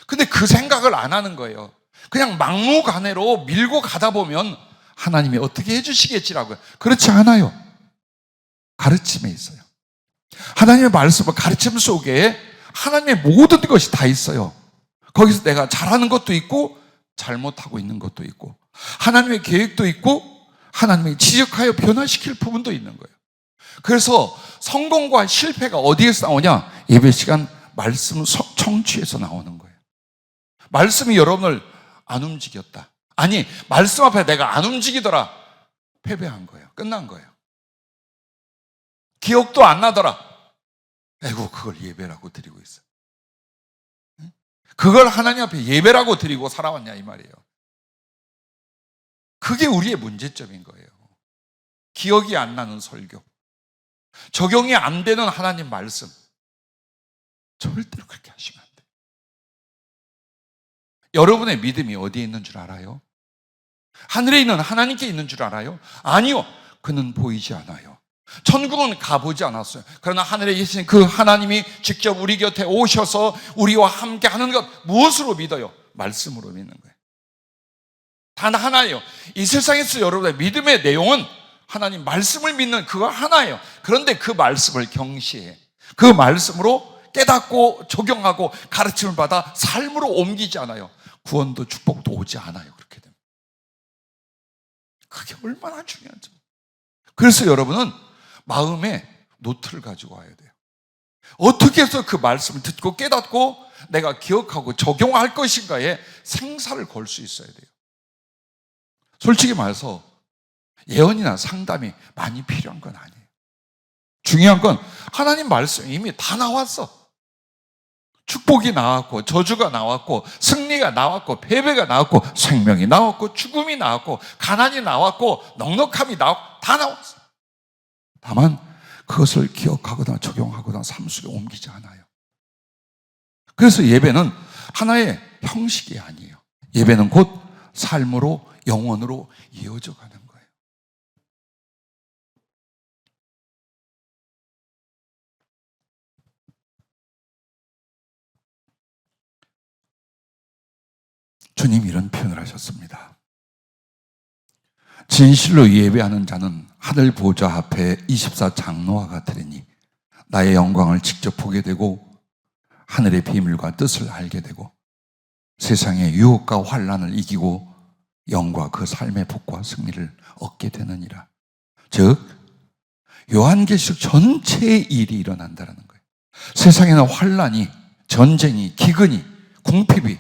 A: 근데 그 생각을 안 하는 거예요. 그냥 막무가내로 밀고 가다 보면 하나님이 어떻게 해주시겠지라고요. 그렇지 않아요. 가르침에 있어요. 하나님의 말씀과 가르침 속에 하나님의 모든 것이 다 있어요. 거기서 내가 잘하는 것도 있고 잘못하고 있는 것도 있고 하나님의 계획도 있고 하나님이 지적하여 변화시킬 부분도 있는 거예요. 그래서 성공과 실패가 어디에서 나오냐? 예배 시간 말씀 청취에서 나오는 거예요. 말씀이 여러분을 안 움직였다. 아니, 말씀 앞에 내가 안 움직이더라. 패배한 거예요. 끝난 거예요. 기억도 안 나더라. 아이고, 그걸 예배라고 드리고 있어. 그걸 하나님 앞에 예배라고 드리고 살아왔냐 이 말이에요. 그게 우리의 문제점인 거예요. 기억이 안 나는 설교, 적용이 안 되는 하나님 말씀, 절대로 그렇게 하시면 안 돼요. 여러분의 믿음이 어디에 있는 줄 알아요? 하늘에 있는 하나님께 있는 줄 알아요? 아니요. 그는 보이지 않아요. 천국은 가보지 않았어요. 그러나 하늘에 계신 그 하나님이 직접 우리 곁에 오셔서 우리와 함께 하는 것, 무엇으로 믿어요? 말씀으로 믿는 거예요. 단 하나예요. 이 세상에서 여러분의 믿음의 내용은 하나님 말씀을 믿는 그거 하나예요. 그런데 그 말씀을 경시해, 그 말씀으로 깨닫고 적용하고 가르침을 받아 삶으로 옮기지 않아요. 구원도 축복도 오지 않아요. 그렇게 되면 그게 얼마나 중요한지. 그래서 여러분은 마음에 노트를 가지고 와야 돼요. 어떻게 해서 그 말씀을 듣고 깨닫고 내가 기억하고 적용할 것인가에 생사를 걸 수 있어야 돼요. 솔직히 말해서 예언이나 상담이 많이 필요한 건 아니에요. 중요한 건 하나님 말씀이 이미 다 나왔어. 축복이 나왔고 저주가 나왔고 승리가 나왔고 패배가 나왔고 생명이 나왔고 죽음이 나왔고 가난이 나왔고 넉넉함이 나왔고 다 나왔어. 다만 그것을 기억하거나 적용하거나 삶 속에 옮기지 않아요. 그래서 예배는 하나의 형식이 아니에요. 예배는 곧 삶으로 영원으로 이어져 가는 거예요. 주님 이런 표현을 하셨습니다. 진실로 예배하는 자는 하늘 보좌 앞에 24장로와 같으리니 나의 영광을 직접 보게 되고 하늘의 비밀과 뜻을 알게 되고 세상의 유혹과 환난을 이기고 영과 그 삶의 복과 승리를 얻게 되느니라. 즉 요한계시록 전체의 일이 일어난다는 거예요. 세상에는 환난이, 전쟁이, 기근이, 궁핍이,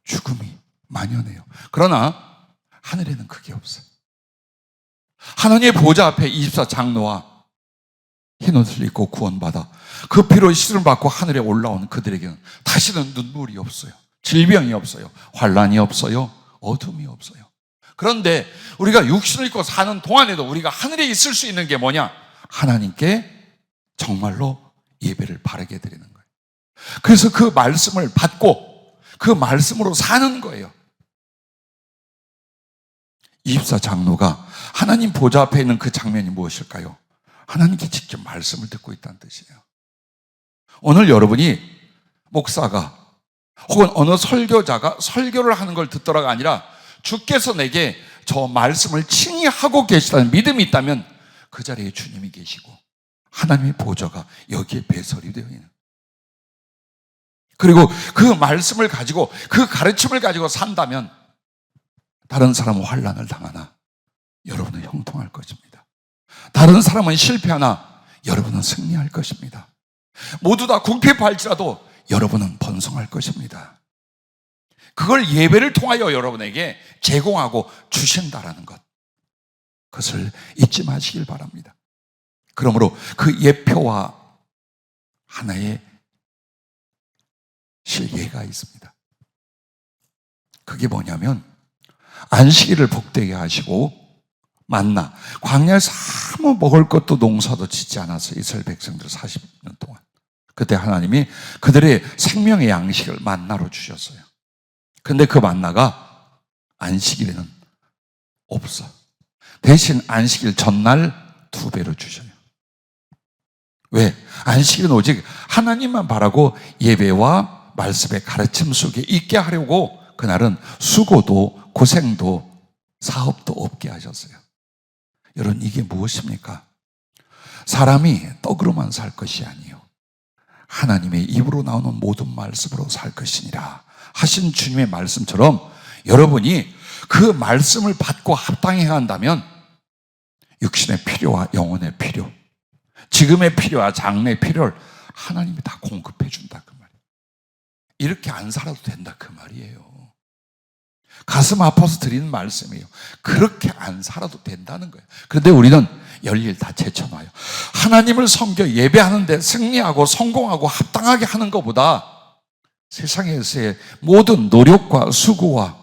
A: 죽음이 만연해요. 그러나 하늘에는 그게 없어요. 하나님의 보좌 앞에 24장로와 흰옷을 입고 구원받아 그 피로 씻음을 받고 하늘에 올라온 그들에게는 다시는 눈물이 없어요. 질병이 없어요. 환난이 없어요. 어둠이 없어요. 그런데 우리가 육신을 입고 사는 동안에도 우리가 하늘에 있을 수 있는 게 뭐냐? 하나님께 정말로 예배를 바르게 드리는 거예요. 그래서 그 말씀을 받고 그 말씀으로 사는 거예요. 24장로가 하나님 보좌 앞에 있는 그 장면이 무엇일까요? 하나님께 직접 말씀을 듣고 있다는 뜻이에요. 오늘 여러분이 목사가 혹은 어느 설교자가 설교를 하는 걸 듣더라가 아니라 주께서 내게 저 말씀을 친히 하고 계시다는 믿음이 있다면 그 자리에 주님이 계시고 하나님의 보좌가 여기에 배설이 되어 있는, 그리고 그 말씀을 가지고 그 가르침을 가지고 산다면 다른 사람은 환난을 당하나 여러분은 형통할 것입니다. 다른 사람은 실패하나 여러분은 승리할 것입니다. 모두 다 궁핍할지라도 여러분은 번성할 것입니다. 그걸 예배를 통하여 여러분에게 제공하고 주신다라는 것, 그것을 잊지 마시길 바랍니다. 그러므로 그 예표와 하나의 실예가 있습니다. 그게 뭐냐면 안식일을 복되게 하시고 만나, 광야에서 아무 먹을 것도 농사도 짓지 않았어요. 이스라엘 백성들 40년 동안. 그때 하나님이 그들의 생명의 양식을 만나로 주셨어요. 근데 그 만나가 안식일에는 없어. 대신 안식일 전날 2배로 주셔요. 왜? 안식일은 오직 하나님만 바라고 예배와 말씀의 가르침 속에 있게 하려고 그날은 수고도 고생도 사업도 없게 하셨어요. 여러분, 이게 무엇입니까? 사람이 떡으로만 살 것이 아니에요. 하나님의 입으로 나오는 모든 말씀으로 살 것이니라 하신 주님의 말씀처럼 여러분이 그 말씀을 받고 합당해야 한다면 육신의 필요와 영혼의 필요, 지금의 필요와 장래의 필요를 하나님이 다 공급해 준다 그 말이에요. 이렇게 안 살아도 된다 그 말이에요. 가슴 아파서 드리는 말씀이에요. 그렇게 안 살아도 된다는 거예요. 그런데 우리는 열일 다 제쳐놔요. 하나님을 섬겨 예배하는데 승리하고 성공하고 합당하게 하는 것보다 세상에서의 모든 노력과 수고와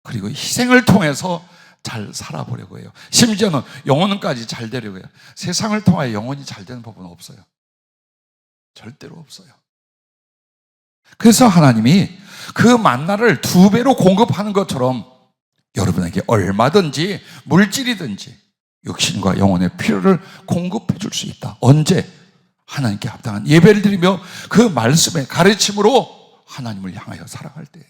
A: 그리고 희생을 통해서 잘 살아보려고 해요. 심지어는 영혼까지 잘 되려고 해요. 세상을 통하여 영혼이 잘 되는 법은 없어요. 절대로 없어요. 그래서 하나님이 그 만나를 2배로 공급하는 것처럼 여러분에게 얼마든지 물질이든지 육신과 영혼의 필요를 공급해 줄 수 있다. 언제? 하나님께 합당한 예배를 드리며 그 말씀의 가르침으로 하나님을 향하여 살아갈 때예요.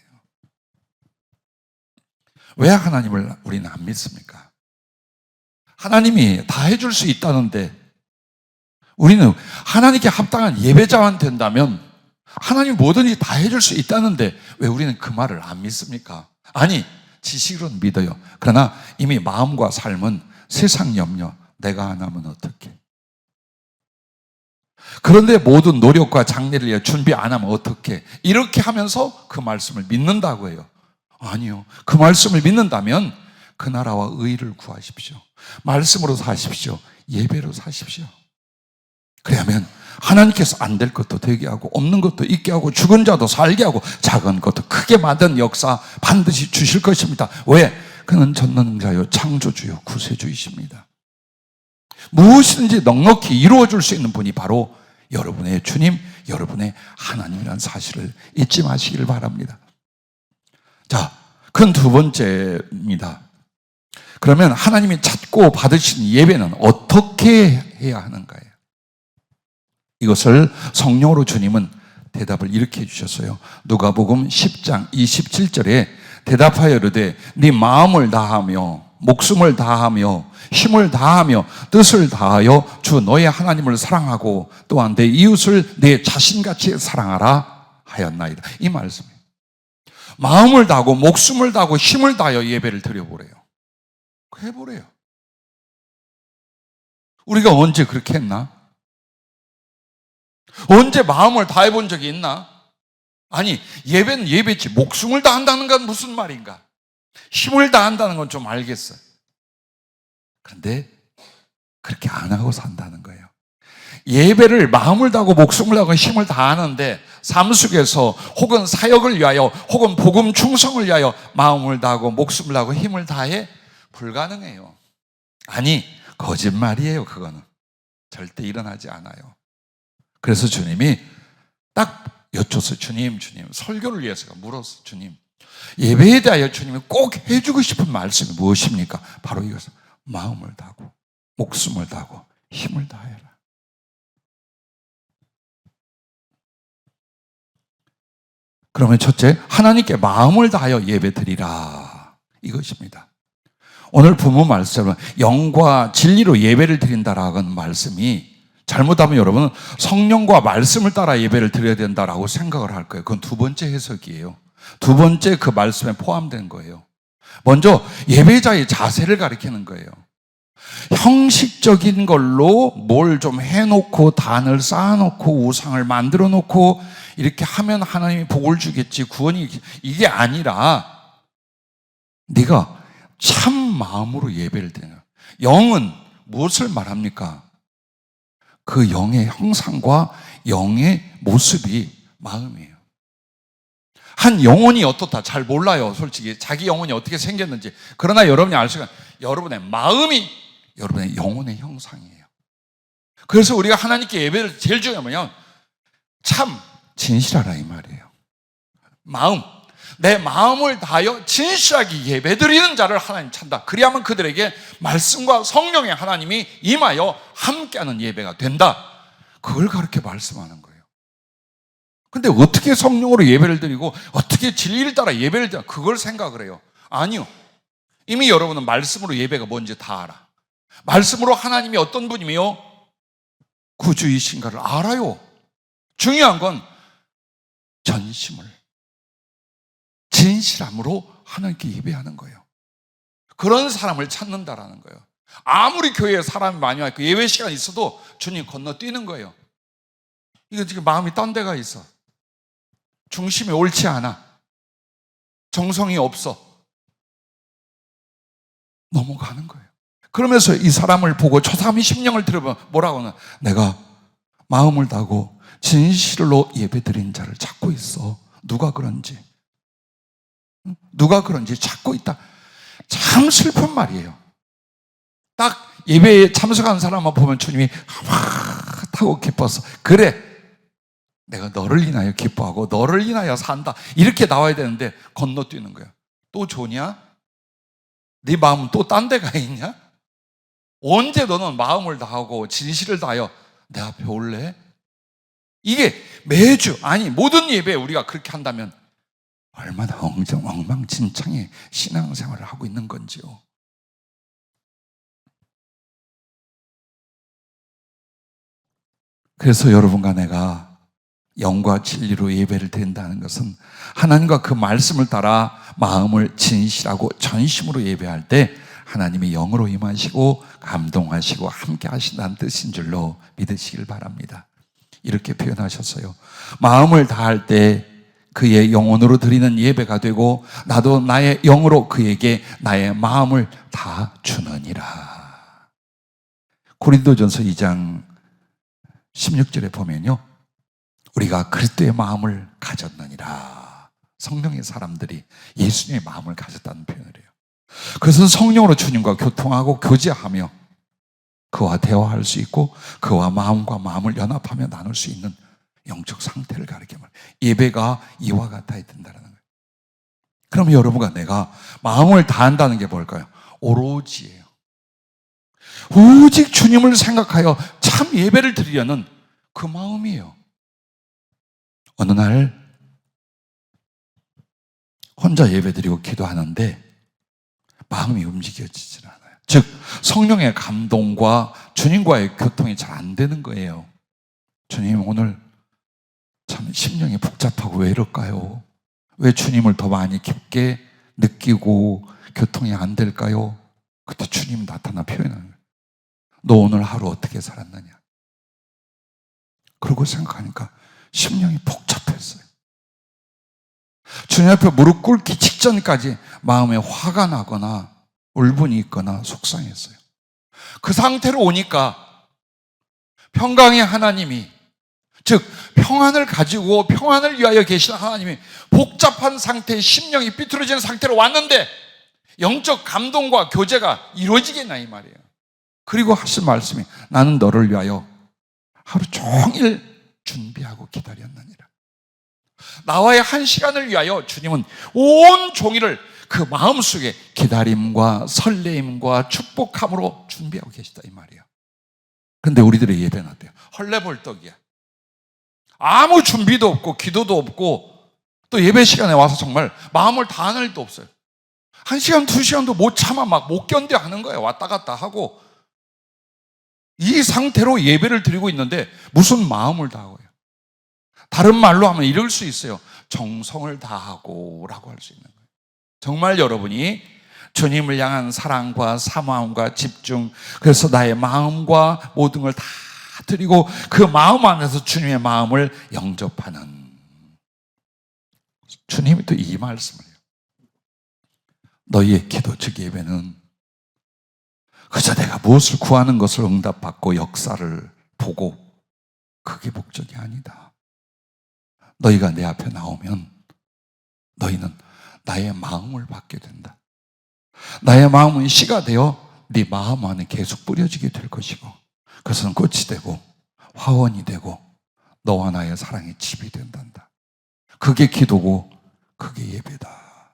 A: 왜 하나님을 우리는 안 믿습니까? 하나님이 다 해줄 수 있다는데 우리는 하나님께 합당한 예배자만 된다면 하나님 뭐든지 다 해줄 수 있다는데 왜 우리는 그 말을 안 믿습니까? 아니, 지식으로는 믿어요. 그러나 이미 마음과 삶은 세상 염려, 내가 안 하면 어떡해? 그런데 모든 노력과 장래를 위해 준비 안 하면 어떡해? 이렇게 하면서 그 말씀을 믿는다고 해요. 아니요. 그 말씀을 믿는다면 그 나라와 의를 구하십시오. 말씀으로 사십시오. 예배로 사십시오. 그러면 하나님께서 안 될 것도 되게 하고 없는 것도 있게 하고 죽은 자도 살게 하고 작은 것도 크게 만든 역사 반드시 주실 것입니다. 왜? 그는 전능자요 창조주요 구세주이십니다. 무엇이든지 넉넉히 이루어줄 수 있는 분이 바로 여러분의 주님, 여러분의 하나님이라는 사실을 잊지 마시길 바랍니다. 자, 그건 2번째입니다. 그러면 하나님이 찾고 받으신 예배는 어떻게 해야 하는가요? 이것을 성령으로 주님은 대답을 이렇게 해주셨어요. 누가복음 10장 27절에 대답하여 이르되 네 마음을 다하며 목숨을 다하며 힘을 다하며 뜻을 다하여 주 너의 하나님을 사랑하고 또한 내 이웃을 내 자신같이 사랑하라 하였나이다. 이 말씀이에요. 마음을 다하고 목숨을 다하고 힘을 다하여 예배를 드려보래요. 해보래요. 우리가 언제 그렇게 했나? 언제 마음을 다해본 적이 있나? 아니, 예배는 예배지 목숨을 다한다는 건 무슨 말인가? 힘을 다한다는 건 좀 알겠어요. 그런데 그렇게 안 하고 산다는 거예요. 예배를 마음을 다하고 목숨을 다하고 힘을 다하는데 삶 속에서 혹은 사역을 위하여 혹은 복음 충성을 위하여 마음을 다하고 목숨을 다하고 힘을 다해? 불가능해요. 아니, 거짓말이에요. 그거는 절대 일어나지 않아요. 그래서 주님이 딱 여쭤서 주님 설교를 위해서 물었어. 주님, 예배에 대하여 주님이 꼭 해주고 싶은 말씀이 무엇입니까? 바로 이것은 마음을 다하고 목숨을 다하고 힘을 다해라. 그러면 첫째, 하나님께 마음을 다하여 예배드리라 이것입니다. 오늘 부모 말씀은 영과 진리로 예배를 드린다라는 말씀이 잘못하면 여러분은 성령과 말씀을 따라 예배를 드려야 된다라고 생각을 할 거예요. 그건 2번째 해석이에요. 2번째 그 말씀에 포함된 거예요. 먼저 예배자의 자세를 가리키는 거예요. 형식적인 걸로 뭘 좀 해놓고 단을 쌓아놓고 우상을 만들어 놓고 이렇게 하면 하나님이 복을 주겠지, 구원이, 이게 아니라 네가 참 마음으로 예배를 드리는, 영은 무엇을 말합니까? 그 영의 형상과 영의 모습이 마음이에요. 한 영혼이 어떻다 잘 몰라요. 솔직히 자기 영혼이 어떻게 생겼는지. 그러나 여러분이 알 수 있는 여러분의 마음이 여러분의 영혼의 형상이에요. 그래서 우리가 하나님께 예배를 제일 중요한 뭐냐, 참 진실하라 이 말이에요. 마음, 내 마음을 다하여 진실하게 예배드리는 자를 하나님 찾는다. 그리하면 그들에게 말씀과 성령의 하나님이 임하여 함께하는 예배가 된다. 그걸 그렇게 말씀하는 거예요. 근데 어떻게 성령으로 예배를 드리고 어떻게 진리를 따라 예배를 드려? 그걸 생각을 해요. 아니요. 이미 여러분은 말씀으로 예배가 뭔지 다 알아. 말씀으로 하나님이 어떤 분이며 구주이신가를 알아요. 중요한 건 전심을 진실함으로 하나님께 예배하는 거예요. 그런 사람을 찾는다라는 거예요. 아무리 교회에 사람이 많이 와 있고 예배 시간이 있어도 주님 건너뛰는 거예요. 이거 지금 마음이 딴 데가 있어. 중심이 옳지 않아. 정성이 없어. 넘어가는 거예요. 그러면서 이 사람을 보고 저 사람이 심령을 들어보면 뭐라고 하나? 내가 마음을 다하고 진실로 예배드린 자를 찾고 있어. 누가 그런지 찾고 있다. 참 슬픈 말이에요. 딱 예배에 참석한 사람만 보면 주님이 하고 기뻐서 그래 내가 너를 인하여 기뻐하고 너를 인하여 산다 이렇게 나와야 되는데 건너뛰는 거야. 또 좋냐? 네 마음은 또 딴 데가 있냐? 언제 너는 마음을 다하고 진실을 다하여 내 앞에 올래? 이게 매주 아니 모든 예배에 우리가 그렇게 한다면 얼마나 엉망진창의 신앙생활을 하고 있는 건지요. 그래서 여러분과 내가 영과 진리로 예배를 드린다는 것은 하나님과 그 말씀을 따라 마음을 진실하고 전심으로 예배할 때 하나님이 영으로 임하시고 감동하시고 함께 하신다는 뜻인 줄로 믿으시길 바랍니다. 이렇게 표현하셨어요. 마음을 다할 때 그의 영혼으로 드리는 예배가 되고 나도 나의 영으로 그에게 나의 마음을 다 주느니라. 고린도전서 2장 16절에 보면요, 우리가 그리스도의 마음을 가졌느니라. 성령의 사람들이 예수님의 마음을 가졌다는 표현을 해요. 그것은 성령으로 주님과 교통하고 교제하며 그와 대화할 수 있고 그와 마음과 마음을 연합하며 나눌 수 있는 영적 상태를 가리켜 말해요. 예배가 이와 같아야 된다는 거예요. 그럼 여러분과 내가 마음을 다한다는 게 뭘까요? 오로지예요. 오직 주님을 생각하여 참 예배를 드리려는 그 마음이에요. 어느 날 혼자 예배드리고 기도하는데 마음이 움직여지질 않아요. 즉 성령의 감동과 주님과의 교통이 잘 안 되는 거예요. 주님 오늘 참 심령이 복잡하고 왜 이럴까요? 왜 주님을 더 많이 깊게 느끼고 교통이 안 될까요? 그때 주님 나타나 표현하는 거예요. 너 오늘 하루 어떻게 살았느냐? 그러고 생각하니까 심령이 복잡했어요. 주님 앞에 무릎 꿇기 직전까지 마음에 화가 나거나 울분이 있거나 속상했어요. 그 상태로 오니까 평강의 하나님이, 즉 평안을 가지고 평안을 위하여 계신 하나님이 복잡한 상태의 심령이 삐뚤어진 상태로 왔는데 영적 감동과 교제가 이루어지겠나 이 말이에요. 그리고 하신 말씀이 나는 너를 위하여 하루 종일 준비하고 기다렸느니라. 나와의 한 시간을 위하여 주님은 온 종일을 그 마음속에 기다림과 설레임과 축복함으로 준비하고 계시다 이 말이에요. 그런데 우리들의 예배는 어때요? 헐레벌떡이야. 아무 준비도 없고 기도도 없고 또 예배 시간에 와서 정말 마음을 다하는 일도 없어요. 1시간, 2시간도 못 참아 막 못 견뎌 하는 거예요. 왔다 갔다 하고 이 상태로 예배를 드리고 있는데 무슨 마음을 다하고요? 다른 말로 하면 이럴 수 있어요. 정성을 다하고 라고 할 수 있는 거예요. 정말 여러분이 주님을 향한 사랑과 사모함과 집중, 그래서 나의 마음과 모든 걸 다 드리고 그 마음 안에서 주님의 마음을 영접하는, 주님이 또 이 말씀을 해요. 너희의 기도 즉 예배는 그저 내가 무엇을 구하는 것을 응답받고 역사를 보고 그게 목적이 아니다. 너희가 내 앞에 나오면 너희는 나의 마음을 받게 된다. 나의 마음은 씨가 되어 네 마음 안에 계속 뿌려지게 될 것이고 그것은 꽃이 되고 화원이 되고 너와 나의 사랑의 집이 된단다. 그게 기도고 그게 예배다.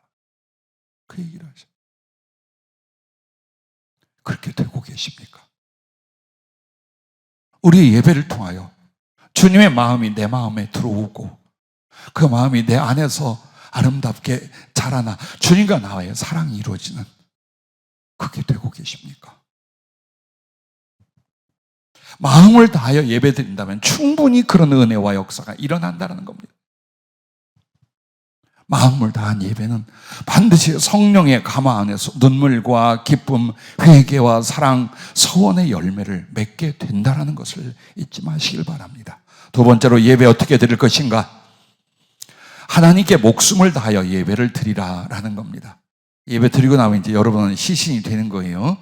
A: 그 얘기를 하죠. 그렇게 되고 계십니까? 우리 예배를 통하여 주님의 마음이 내 마음에 들어오고 그 마음이 내 안에서 아름답게 자라나 주님과 나와의 사랑이 이루어지는 그게 되고 계십니까? 마음을 다하여 예배드린다면 충분히 그런 은혜와 역사가 일어난다는 겁니다. 마음을 다한 예배는 반드시 성령의 가마 안에서 눈물과 기쁨, 회개와 사랑, 서원의 열매를 맺게 된다는 것을 잊지 마시길 바랍니다. 두 번째로 예배 어떻게 드릴 것인가? 하나님께 목숨을 다하여 예배를 드리라라는 겁니다. 예배 드리고 나면 이제 여러분은 시신이 되는 거예요.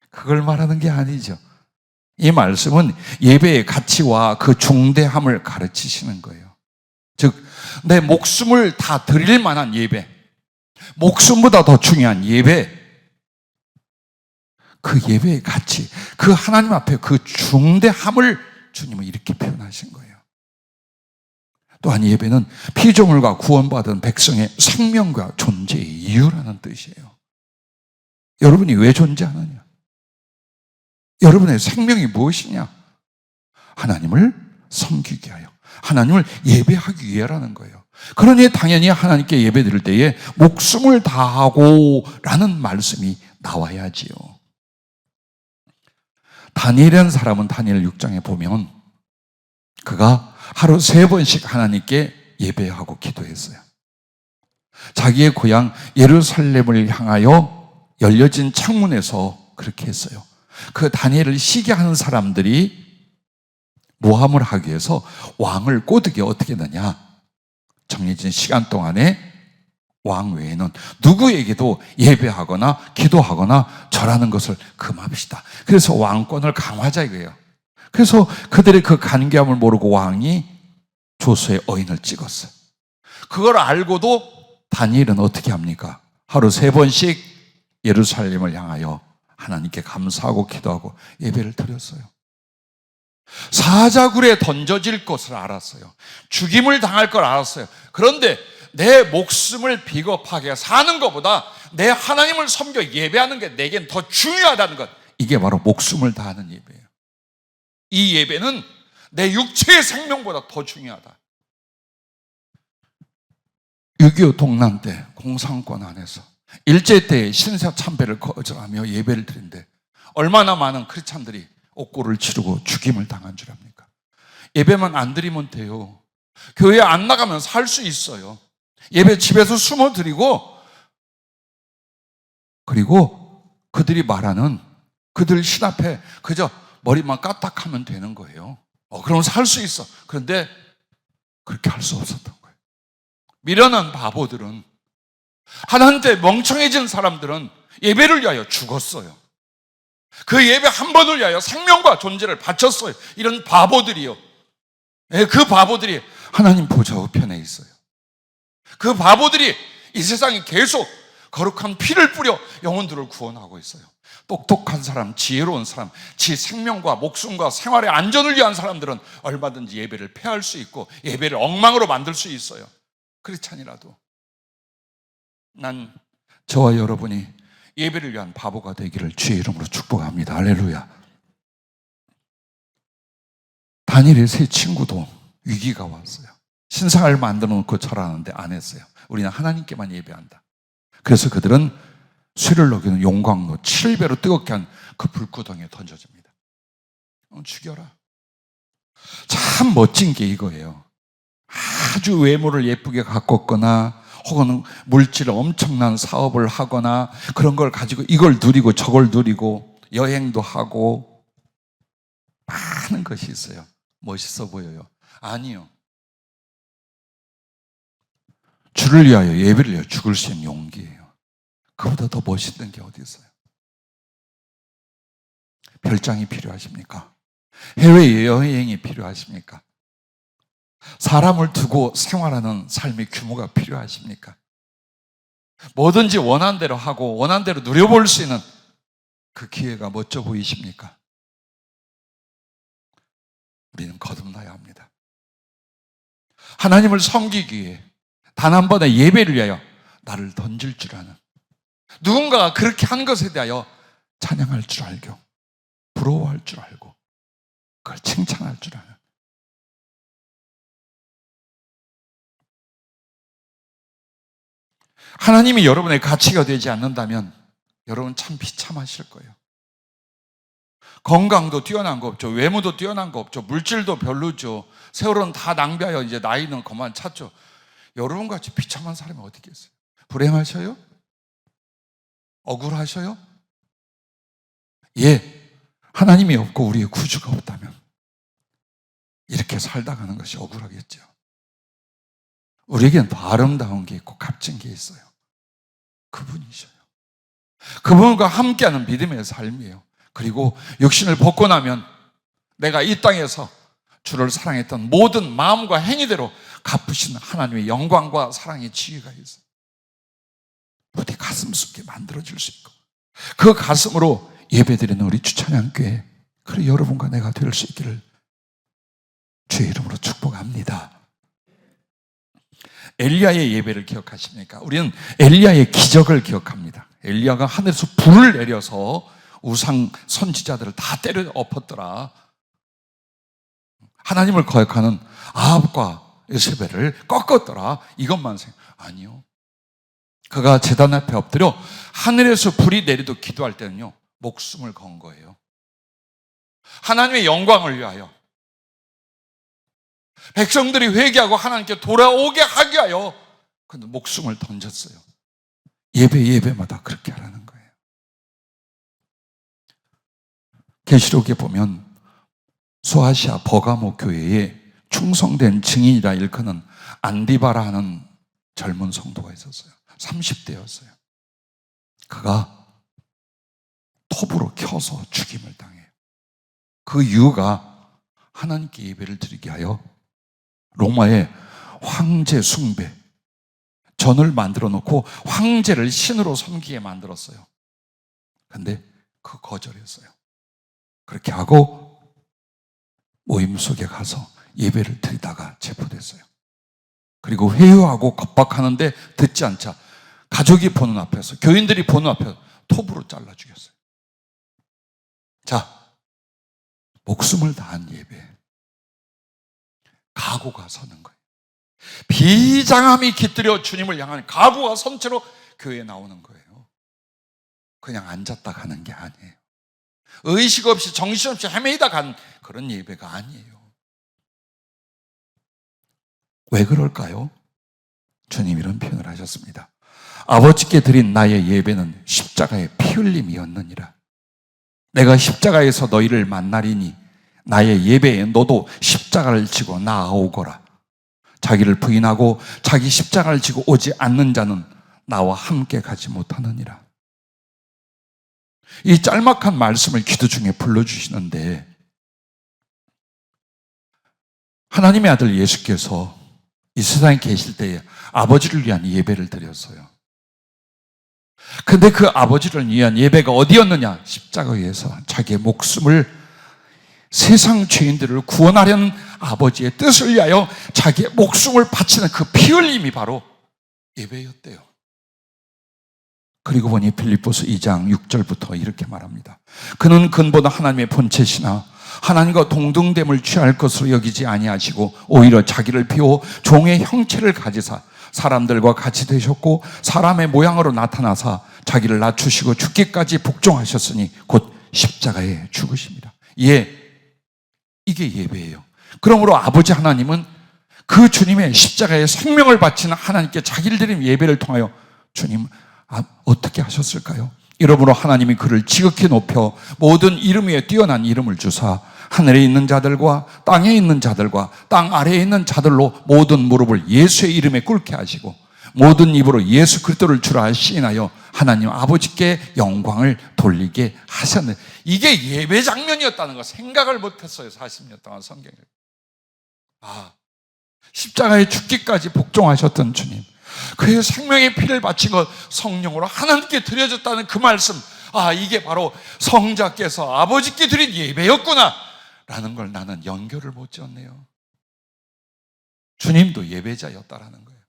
A: 그걸 말하는 게 아니죠. 이 말씀은 예배의 가치와 그 중대함을 가르치시는 거예요. 즉, 내 목숨을 다 드릴 만한 예배, 목숨보다 더 중요한 예배, 그 예배의 가치, 그 하나님 앞에 그 중대함을 주님은 이렇게 표현하신 거예요. 또한 예배는 피조물과 구원받은 백성의 생명과 존재의 이유라는 뜻이에요. 여러분이 왜 존재하느냐? 여러분의 생명이 무엇이냐? 하나님을 섬기게 하여 하나님을 예배하기 위해라는 거예요. 그러니 당연히 하나님께 예배 드릴 때에 목숨을 다하고 라는 말씀이 나와야지요. 다니엘이라는 사람은 다니엘 6장에 보면 그가 하루 3번씩 하나님께 예배하고 기도했어요. 자기의 고향 예루살렘을 향하여 열려진 창문에서 그렇게 했어요. 그 다니엘을 시게 하는 사람들이 모함을 하기 위해서 왕을 꼬드게 어떻게 하느냐? 정해진 시간 동안에 왕 외에는 누구에게도 예배하거나 기도하거나 절하는 것을 금합시다. 그래서 왕권을 강화하자 이거예요. 그래서 그들의 그 간계함을 모르고 왕이 조서에 어인을 찍었어요. 그걸 알고도 다니엘은 어떻게 합니까? 하루 3번씩 예루살렘을 향하여 하나님께 감사하고 기도하고 예배를 드렸어요. 사자굴에 던져질 것을 알았어요. 죽임을 당할 걸 알았어요. 그런데 내 목숨을 비겁하게 사는 것보다 내 하나님을 섬겨 예배하는 게 내겐 더 중요하다는 것, 이게 바로 목숨을 다하는 예배예요. 이 예배는 내 육체의 생명보다 더 중요하다. 6.25 동란 때 공산권 안에서 일제 때 신사 참배를 거절하며 예배를 드린데 얼마나 많은 크리스찬들이 옥고를 치르고 죽임을 당한 줄 압니까? 예배만 안 드리면 돼요. 교회 안 나가면 살 수 있어요. 예배 집에서 숨어 드리고, 그리고 그들이 말하는 그들 신 앞에 그저 머리만 까딱하면 되는 거예요. 그럼 살 수 있어. 그런데 그렇게 할 수 없었던 거예요. 미련한 바보들은, 하나님께 멍청해진 사람들은 예배를 위하여 죽었어요. 그 예배 한 번을 위하여 생명과 존재를 바쳤어요. 이런 바보들이요. 그 바보들이 하나님 보좌 우편에 있어요. 그 바보들이 이 세상에 계속 거룩한 피를 뿌려 영혼들을 구원하고 있어요. 똑똑한 사람, 지혜로운 사람, 지 생명과 목숨과 생활의 안전을 위한 사람들은 얼마든지 예배를 폐할 수 있고 예배를 엉망으로 만들 수 있어요. 크리스찬이라도. 난 저와 여러분이 예배를 위한 바보가 되기를 주의 이름으로 축복합니다. 할렐루야. 다니엘의 세 친구도 위기가 왔어요. 신상을 만들어 놓고 절하는데 안 했어요. 우리는 하나님께만 예배한다. 그래서 그들은 쇠를 녹이는 용광로 7배로 뜨겁게 한 그 불구덩이에 던져집니다. 죽여라. 참 멋진 게 이거예요. 아주 외모를 예쁘게 가꿨거나 혹은 물질 엄청난 사업을 하거나 그런 걸 가지고 이걸 누리고 저걸 누리고 여행도 하고 많은 것이 있어요. 멋있어 보여요. 아니요. 주를 위하여 예배를 위하여 죽을 수 있는 용기예요. 그보다 더 멋있는 게 어디 있어요? 별장이 필요하십니까? 해외여행이 필요하십니까? 사람을 두고 생활하는 삶의 규모가 필요하십니까? 뭐든지 원한 대로 하고 원한 대로 누려볼 수 있는 그 기회가 멋져 보이십니까? 우리는 거듭나야 합니다. 하나님을 섬기기 위해 단 한 번의 예배를 위하여 나를 던질 줄 아는, 누군가가 그렇게 한 것에 대하여 찬양할 줄 알고 부러워할 줄 알고 그걸 칭찬할 줄 아는, 하나님이 여러분의 가치가 되지 않는다면 여러분 참 비참하실 거예요. 건강도 뛰어난 거 없죠. 외모도 뛰어난 거 없죠. 물질도 별로죠. 세월은 다 낭비하여 이제 나이는 그만 찼죠. 여러분같이 비참한 사람이 어디 있겠어요? 불행하셔요? 억울하셔요? 예, 하나님이 없고 우리의 구주가 없다면 이렇게 살다 가는 것이 억울하겠죠. 우리에겐 더 아름다운 게 있고 값진 게 있어요. 그분이셔요. 그분과 함께하는 믿음의 삶이에요. 그리고 육신을 벗고 나면 내가 이 땅에서 주를 사랑했던 모든 마음과 행위대로 갚으신 하나님의 영광과 사랑의 지위가 있어요. 부디 가슴 속에 만들어질 수 있고 그 가슴으로 예배드리는 우리 주찬양교회, 그리고 여러분과 내가 될 수 있기를 주의 이름으로 축복합니다. 엘리야의 예배를 기억하십니까? 우리는 엘리야의 기적을 기억합니다. 엘리야가 하늘에서 불을 내려서 우상 선지자들을 다 때려 엎었더라. 하나님을 거역하는 아합과 여세벨을 꺾었더라. 이것만 아니요. 그가 제단 앞에 엎드려 하늘에서 불이 내리도 기도할 때는요, 목숨을 건 거예요. 하나님의 영광을 위하여, 백성들이 회개하고 하나님께 돌아오게 하게 하여 근데 목숨을 던졌어요. 예배마다 그렇게 하라는 거예요. 계시록에 보면 소아시아 버가모 교회에 충성된 증인이라 일컫는 안디바라 하는 젊은 성도가 있었어요. 30대였어요. 그가 톱으로 켜서 죽임을 당해요. 그 이유가 하나님께 예배를 드리게 하여 로마의 황제 숭배, 전을 만들어 놓고 황제를 신으로 섬기게 만들었어요. 근데 그 거절했어요. 그렇게 하고 모임 속에 가서 예배를 드리다가 체포됐어요. 그리고 회유하고 겁박하는데 듣지 않자 가족이 보는 앞에서, 교인들이 보는 앞에서 톱으로 잘라 죽였어요. 자, 목숨을 다한 예배, 각오가 서는 거예요. 비장함이 깃들여 주님을 향한 각오가 선 채로 교회에 나오는 거예요. 그냥 앉았다 가는 게 아니에요. 의식 없이 정신없이 헤매이다 가는 그런 예배가 아니에요. 왜 그럴까요? 주님 이런 표현을 하셨습니다. 아버지께 드린 나의 예배는 십자가의 피 흘림이었느니라. 내가 십자가에서 너희를 만나리니 나의 예배에 너도 십자가를 지고 나아오거라. 자기를 부인하고 자기 십자가를 지고 오지 않는 자는 나와 함께 가지 못하느니라. 이 짤막한 말씀을 기도 중에 불러주시는데, 하나님의 아들 예수께서 이 세상에 계실 때에 아버지를 위한 예배를 드렸어요. 근데 그 아버지를 위한 예배가 어디였느냐? 십자가 위에서 자기의 목숨을, 세상 죄인들을 구원하려는 아버지의 뜻을 위하여 자기의 목숨을 바치는 그 피 흘림이 바로 예배였대요. 그리고 보니 빌립보서 2장 6절부터 이렇게 말합니다. 그는 근보다 하나님의 본체시나 하나님과 동등됨을 취할 것으로 여기지 아니하시고 오히려 자기를 비워 종의 형체를 가지사 사람들과 같이 되셨고 사람의 모양으로 나타나사 자기를 낮추시고 죽기까지 복종하셨으니 곧 십자가에 죽으십니다. 예, 이게 예배예요. 그러므로 아버지 하나님은 그 주님의 십자가에 생명을 바치는 하나님께 자기를 드린 예배를 통하여 주님 어떻게 하셨을까요? 이러므로 하나님이 그를 지극히 높여 모든 이름 위에 뛰어난 이름을 주사 하늘에 있는 자들과 땅에 있는 자들과 땅 아래에 있는 자들로 모든 무릎을 예수의 이름에 꿇게 하시고 모든 입으로 예수 그리스도를 주라 시인하여 하나님 아버지께 영광을 돌리게 하셨는데, 이게 예배 장면이었다는 거 생각을 못했어요. 40년 동안 성경에. 십자가에 죽기까지 복종하셨던 주님, 그의 생명의 피를 바친 것 성령으로 하나님께 드려졌다는 그 말씀, 이게 바로 성자께서 아버지께 드린 예배였구나 라는 걸 나는 연결을 못 지었네요. 주님도 예배자였다라는 거예요.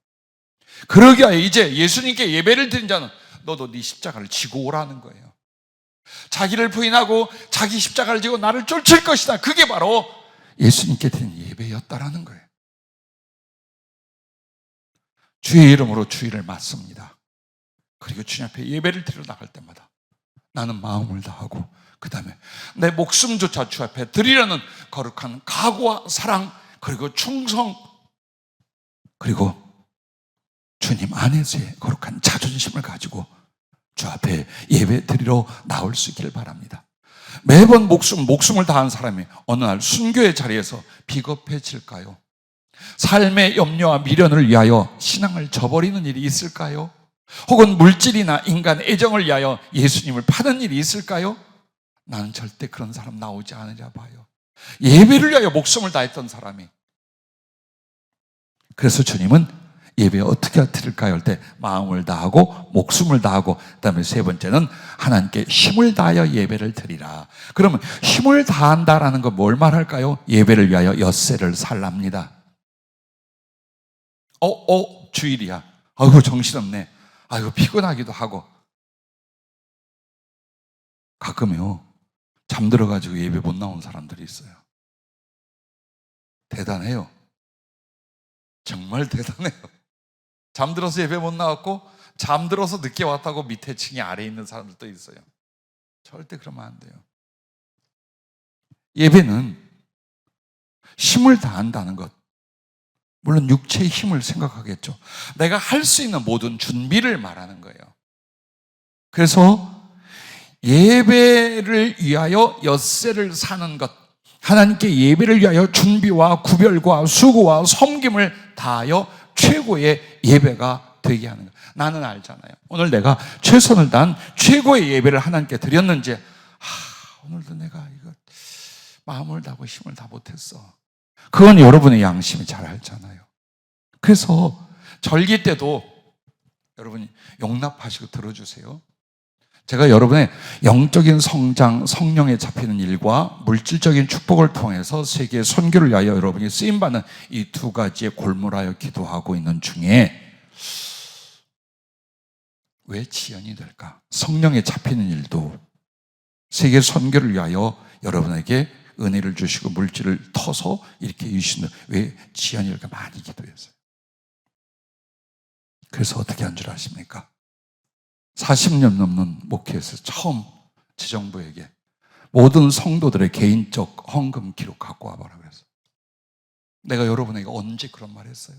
A: 그러기 위하여 이제 예수님께 예배를 드린 자는 너도 네 십자가를 지고 오라는 거예요. 자기를 부인하고 자기 십자가를 지고 나를 쫓을 것이다. 그게 바로 예수님께 드린 예배였다라는 거예요. 주의 이름으로 주의를 맞습니다. 그리고 주님 앞에 예배를 드리러 나갈 때마다 나는 마음을 다하고 그 다음에 내 목숨조차 주 앞에 드리려는 거룩한 각오와 사랑 그리고 충성 그리고 주님 안에서의 거룩한 자존심을 가지고 주 앞에 예배 드리러 나올 수 있기를 바랍니다. 매번 목숨을 다한 사람이 어느 날 순교의 자리에서 비겁해질까요? 삶의 염려와 미련을 위하여 신앙을 저버리는 일이 있을까요? 혹은 물질이나 인간 애정을 위하여 예수님을 파는 일이 있을까요? 나는 절대 그런 사람 나오지 않으려 봐요. 예배를 위하여 목숨을 다했던 사람이. 그래서 주님은 예배 어떻게 드릴까요? 할 때 마음을 다하고 목숨을 다하고 그다음에 세 번째는 하나님께 힘을 다하여 예배를 드리라. 그러면 힘을 다한다라는 건 뭘 말할까요? 예배를 위하여 엿새를 살랍니다. 주일이야. 아이고 정신없네. 아이고 피곤하기도 하고. 가끔요 잠들어가지고 예배 못 나온 사람들이 있어요. 대단해요. 정말 대단해요. 잠들어서 예배 못 나왔고 잠들어서 늦게 왔다고 밑에 층이 아래에 있는 사람들도 있어요. 절대 그러면 안 돼요. 예배는 힘을 다한다는 것, 물론 육체의 힘을 생각하겠죠. 내가 할 수 있는 모든 준비를 말하는 거예요. 그래서 예배를 위하여 엿새를 사는 것, 하나님께 예배를 위하여 준비와 구별과 수고와 섬김을 다하여 최고의 예배가 되게 하는 거예요. 나는 알잖아요. 오늘 내가 최선을 다한 최고의 예배를 하나님께 드렸는지, 오늘도 내가 이거 마음을 다하고 힘을 다 못했어. 그건 여러분의 양심이 잘 알잖아요. 그래서 절기 때도 여러분이 용납하시고 들어주세요. 제가 여러분의 영적인 성장, 성령에 잡히는 일과 물질적인 축복을 통해서 세계의 선교를 위하여 여러분이 쓰임받는 이 두 가지에 골몰하여 기도하고 있는 중에 왜 지연이 될까? 성령에 잡히는 일도 세계 선교를 위하여 여러분에게 은혜를 주시고 물질을 터서 이렇게 주시는 왜 지연이 이렇게 많이 기도했어요? 그래서 어떻게 한 줄 아십니까? 40년 넘는 목회에서 처음 지정부에게 모든 성도들의 개인적 헌금 기록 갖고 와봐라 그랬어요. 내가 여러분에게 언제 그런 말 했어요?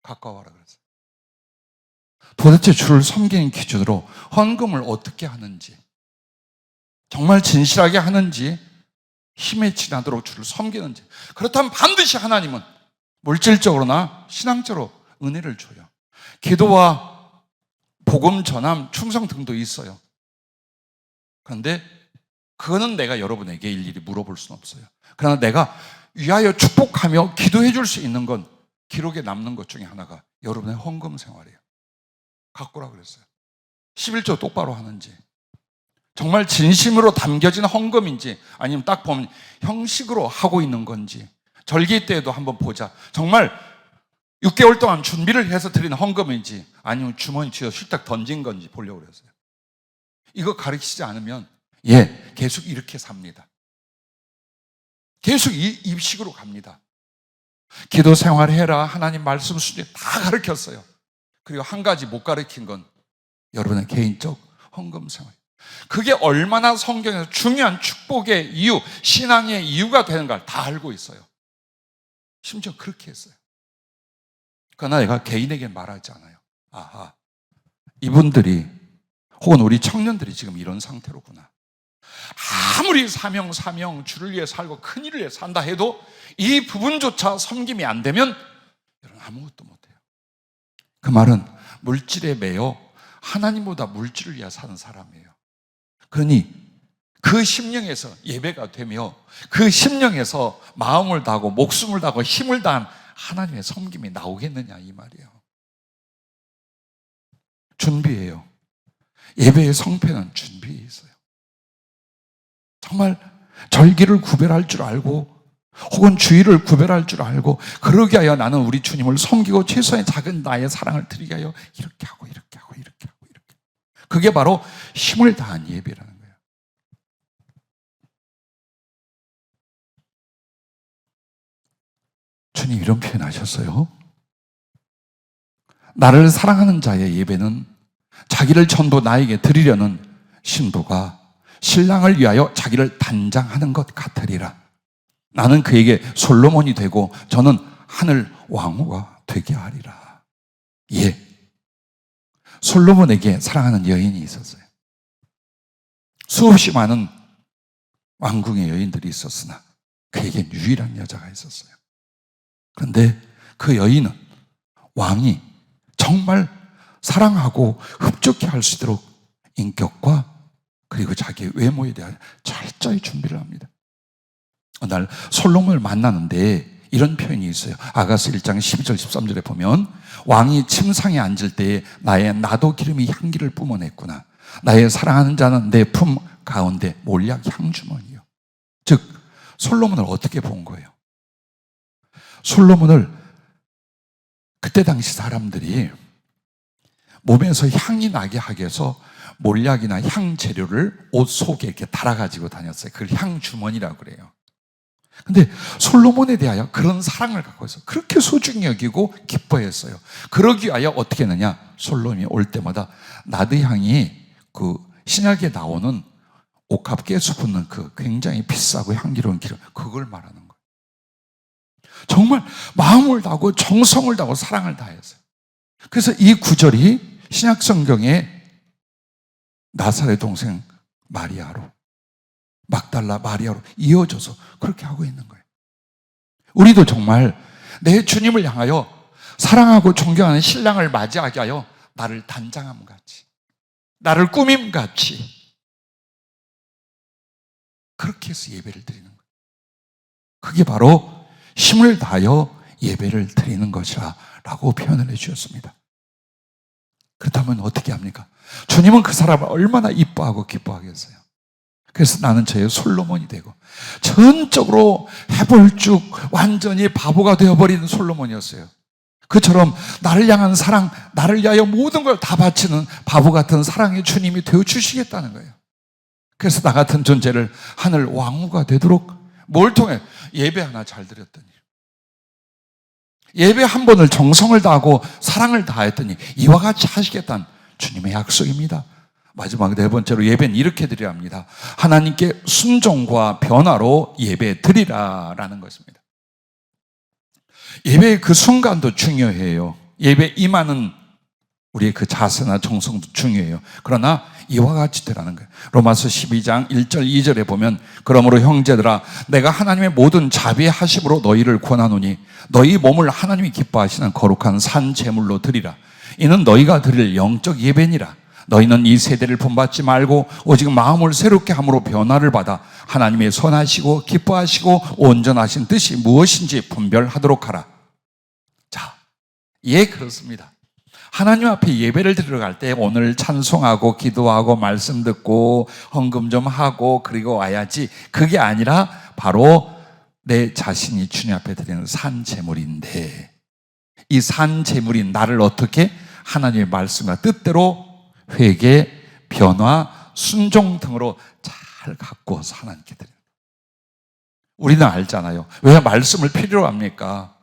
A: 갖고 와봐라 그랬어요. 도대체 주를 섬기는 기준으로 헌금을 어떻게 하는지, 정말 진실하게 하는지, 힘에 지나도록 주를 섬기는지, 그렇다면 반드시 하나님은 물질적으로나 신앙적으로 은혜를 줘요. 기도와 복음 전함, 충성 등도 있어요. 그런데 그거는 내가 여러분에게 일일이 물어볼 수는 없어요. 그러나 내가 위하여 축복하며 기도해 줄 수 있는 건 기록에 남는 것 중에 하나가 여러분의 헌금 생활이에요. 갖고 오라 그랬어요. 11조 똑바로 하는지, 정말 진심으로 담겨진 헌금인지, 아니면 딱 보면 형식으로 하고 있는 건지, 절기 때에도 한번 보자. 정말 6개월 동안 준비를 해서 드린 헌금인지, 아니면 주머니 뒤에 휘딱 던진 건지 보려고 그랬어요. 이거 가르치지 않으면 계속 이렇게 삽니다. 계속 이 식으로 갑니다. 기도 생활해라, 하나님 말씀 수준 다 가르쳤어요. 그리고 한 가지 못 가르친 건 여러분의 개인적 헌금 생활. 그게 얼마나 성경에서 중요한 축복의 이유, 신앙의 이유가 되는가를 다 알고 있어요. 심지어 그렇게 했어요. 그러나 내가 개인에게 말하지 않아요. 아하, 이분들이 혹은 우리 청년들이 지금 이런 상태로구나. 아무리 사명 주를 위해 살고 큰 일을 위해 산다 해도 이 부분조차 섬김이 안 되면 여러분 아무것도 못해요. 그 말은 물질에 매여 하나님보다 물질을 위해 사는 사람이에요. 그러니 그 심령에서 예배가 되며 그 심령에서 마음을 다하고 목숨을 다하고 힘을 다한 하나님의 섬김이 나오겠느냐 이 말이에요. 준비예요. 예배의 성패는 준비에 있어요. 정말 절기를 구별할 줄 알고 혹은 주의를 구별할 줄 알고, 그러기 하여 나는 우리 주님을 섬기고 최소한의 작은 나의 사랑을 드리게 하여 이렇게 하고 이렇게 하고 이렇게 하고 이렇게. 그게 바로 힘을 다한 예배라는 거예요. 주님 이런 표현 하셨어요. 나를 사랑하는 자의 예배는 자기를 전부 나에게 드리려는 신부가 신랑을 위하여 자기를 단장하는 것 같으리라. 나는 그에게 솔로몬이 되고 저는 하늘 왕후가 되게 하리라. 예, 솔로몬에게 사랑하는 여인이 있었어요. 수없이 많은 왕궁의 여인들이 있었으나 그에겐 유일한 여자가 있었어요. 그런데 그 여인은 왕이 정말 사랑하고 흡족해 할 수 있도록 인격과 그리고 자기의 외모에 대한 철저히 준비를 합니다. 어느 날 솔로몬을 만나는데 이런 표현이 있어요. 아가서 1장 12절 13절에 보면 왕이 침상에 앉을 때에 나의 나도 기름이 향기를 뿜어냈구나. 나의 사랑하는 자는 내 품 가운데 몰약 향주머니요. 즉 솔로몬을 어떻게 본 거예요? 솔로몬을 그때 당시 사람들이 몸에서 향이 나게 하기 위해서 몰약이나 향 재료를 옷 속에 이렇게 달아가지고 다녔어요. 그걸 향주머니라고 그래요. 근데 솔로몬에 대하여 그런 사랑을 갖고 있어요. 그렇게 소중히 여기고 기뻐했어요. 그러기 위하여 어떻게 했느냐? 솔로몬이 올 때마다 나드향이 그 신약에 나오는 옥합계에서 붙는 그 굉장히 비싸고 향기로운 기름, 그걸 말하는 거예요. 정말 마음을 다하고 정성을 다하고 사랑을 다했어요. 그래서 이 구절이 신약 성경에 나사렛 동생 마리아로, 막달라 마리아로 이어져서 그렇게 하고 있는 거예요. 우리도 정말 내 주님을 향하여 사랑하고 존경하는 신랑을 맞이하게 하여 나를 단장함 같이, 나를 꾸밈 같이 그렇게 해서 예배를 드리는 거예요. 그게 바로 힘을 다하여 예배를 드리는 것이라 라고 표현을 해주셨습니다. 그렇다면 어떻게 합니까? 주님은 그 사람을 얼마나 이뻐하고 기뻐하겠어요. 그래서 나는 저의 솔로몬이 되고 전적으로 해볼쭉 완전히 바보가 되어버린 솔로몬이었어요. 그처럼 나를 향한 사랑, 나를 위하여 모든 걸 다 바치는 바보 같은 사랑의 주님이 되어주시겠다는 거예요. 그래서 나 같은 존재를 하늘 왕후가 되도록 뭘 통해? 예배 하나 잘 드렸더니, 예배 한 번을 정성을 다하고 사랑을 다했더니 이와 같이 하시겠다는 주님의 약속입니다. 마지막 네 번째로 예배는 이렇게 드려야 합니다. 하나님께 순종과 변화로 예배 드리라라는 것입니다. 예배의 그 순간도 중요해요. 예배 임하는 우리의 그 자세나 정성도 중요해요. 그러나 이와 같이 되라는 거예요. 로마서 12장 1절 2절에 보면 그러므로 형제들아 내가 하나님의 모든 자비하심으로 너희를 권하노니 너희 몸을 하나님이 기뻐하시는 거룩한 산 제물로 드리라. 이는 너희가 드릴 영적 예배니라. 너희는 이 세대를 본받지 말고 오직 마음을 새롭게 함으로 변화를 받아 하나님의 선하시고 기뻐하시고 온전하신 뜻이 무엇인지 분별하도록 하라. 자, 예, 그렇습니다. 하나님 앞에 예배를 드리러 갈 때 오늘 찬송하고 기도하고 말씀 듣고 헌금 좀 하고 그리고 와야지, 그게 아니라 바로 내 자신이 주님 앞에 드리는 산 제물인데, 이 산 제물인 나를 어떻게 하나님의 말씀과 뜻대로 회개, 변화, 순종 등으로 잘 갖고서 하나님께 드려요. 우리는 알잖아요. 왜 말씀을 필요로 합니까?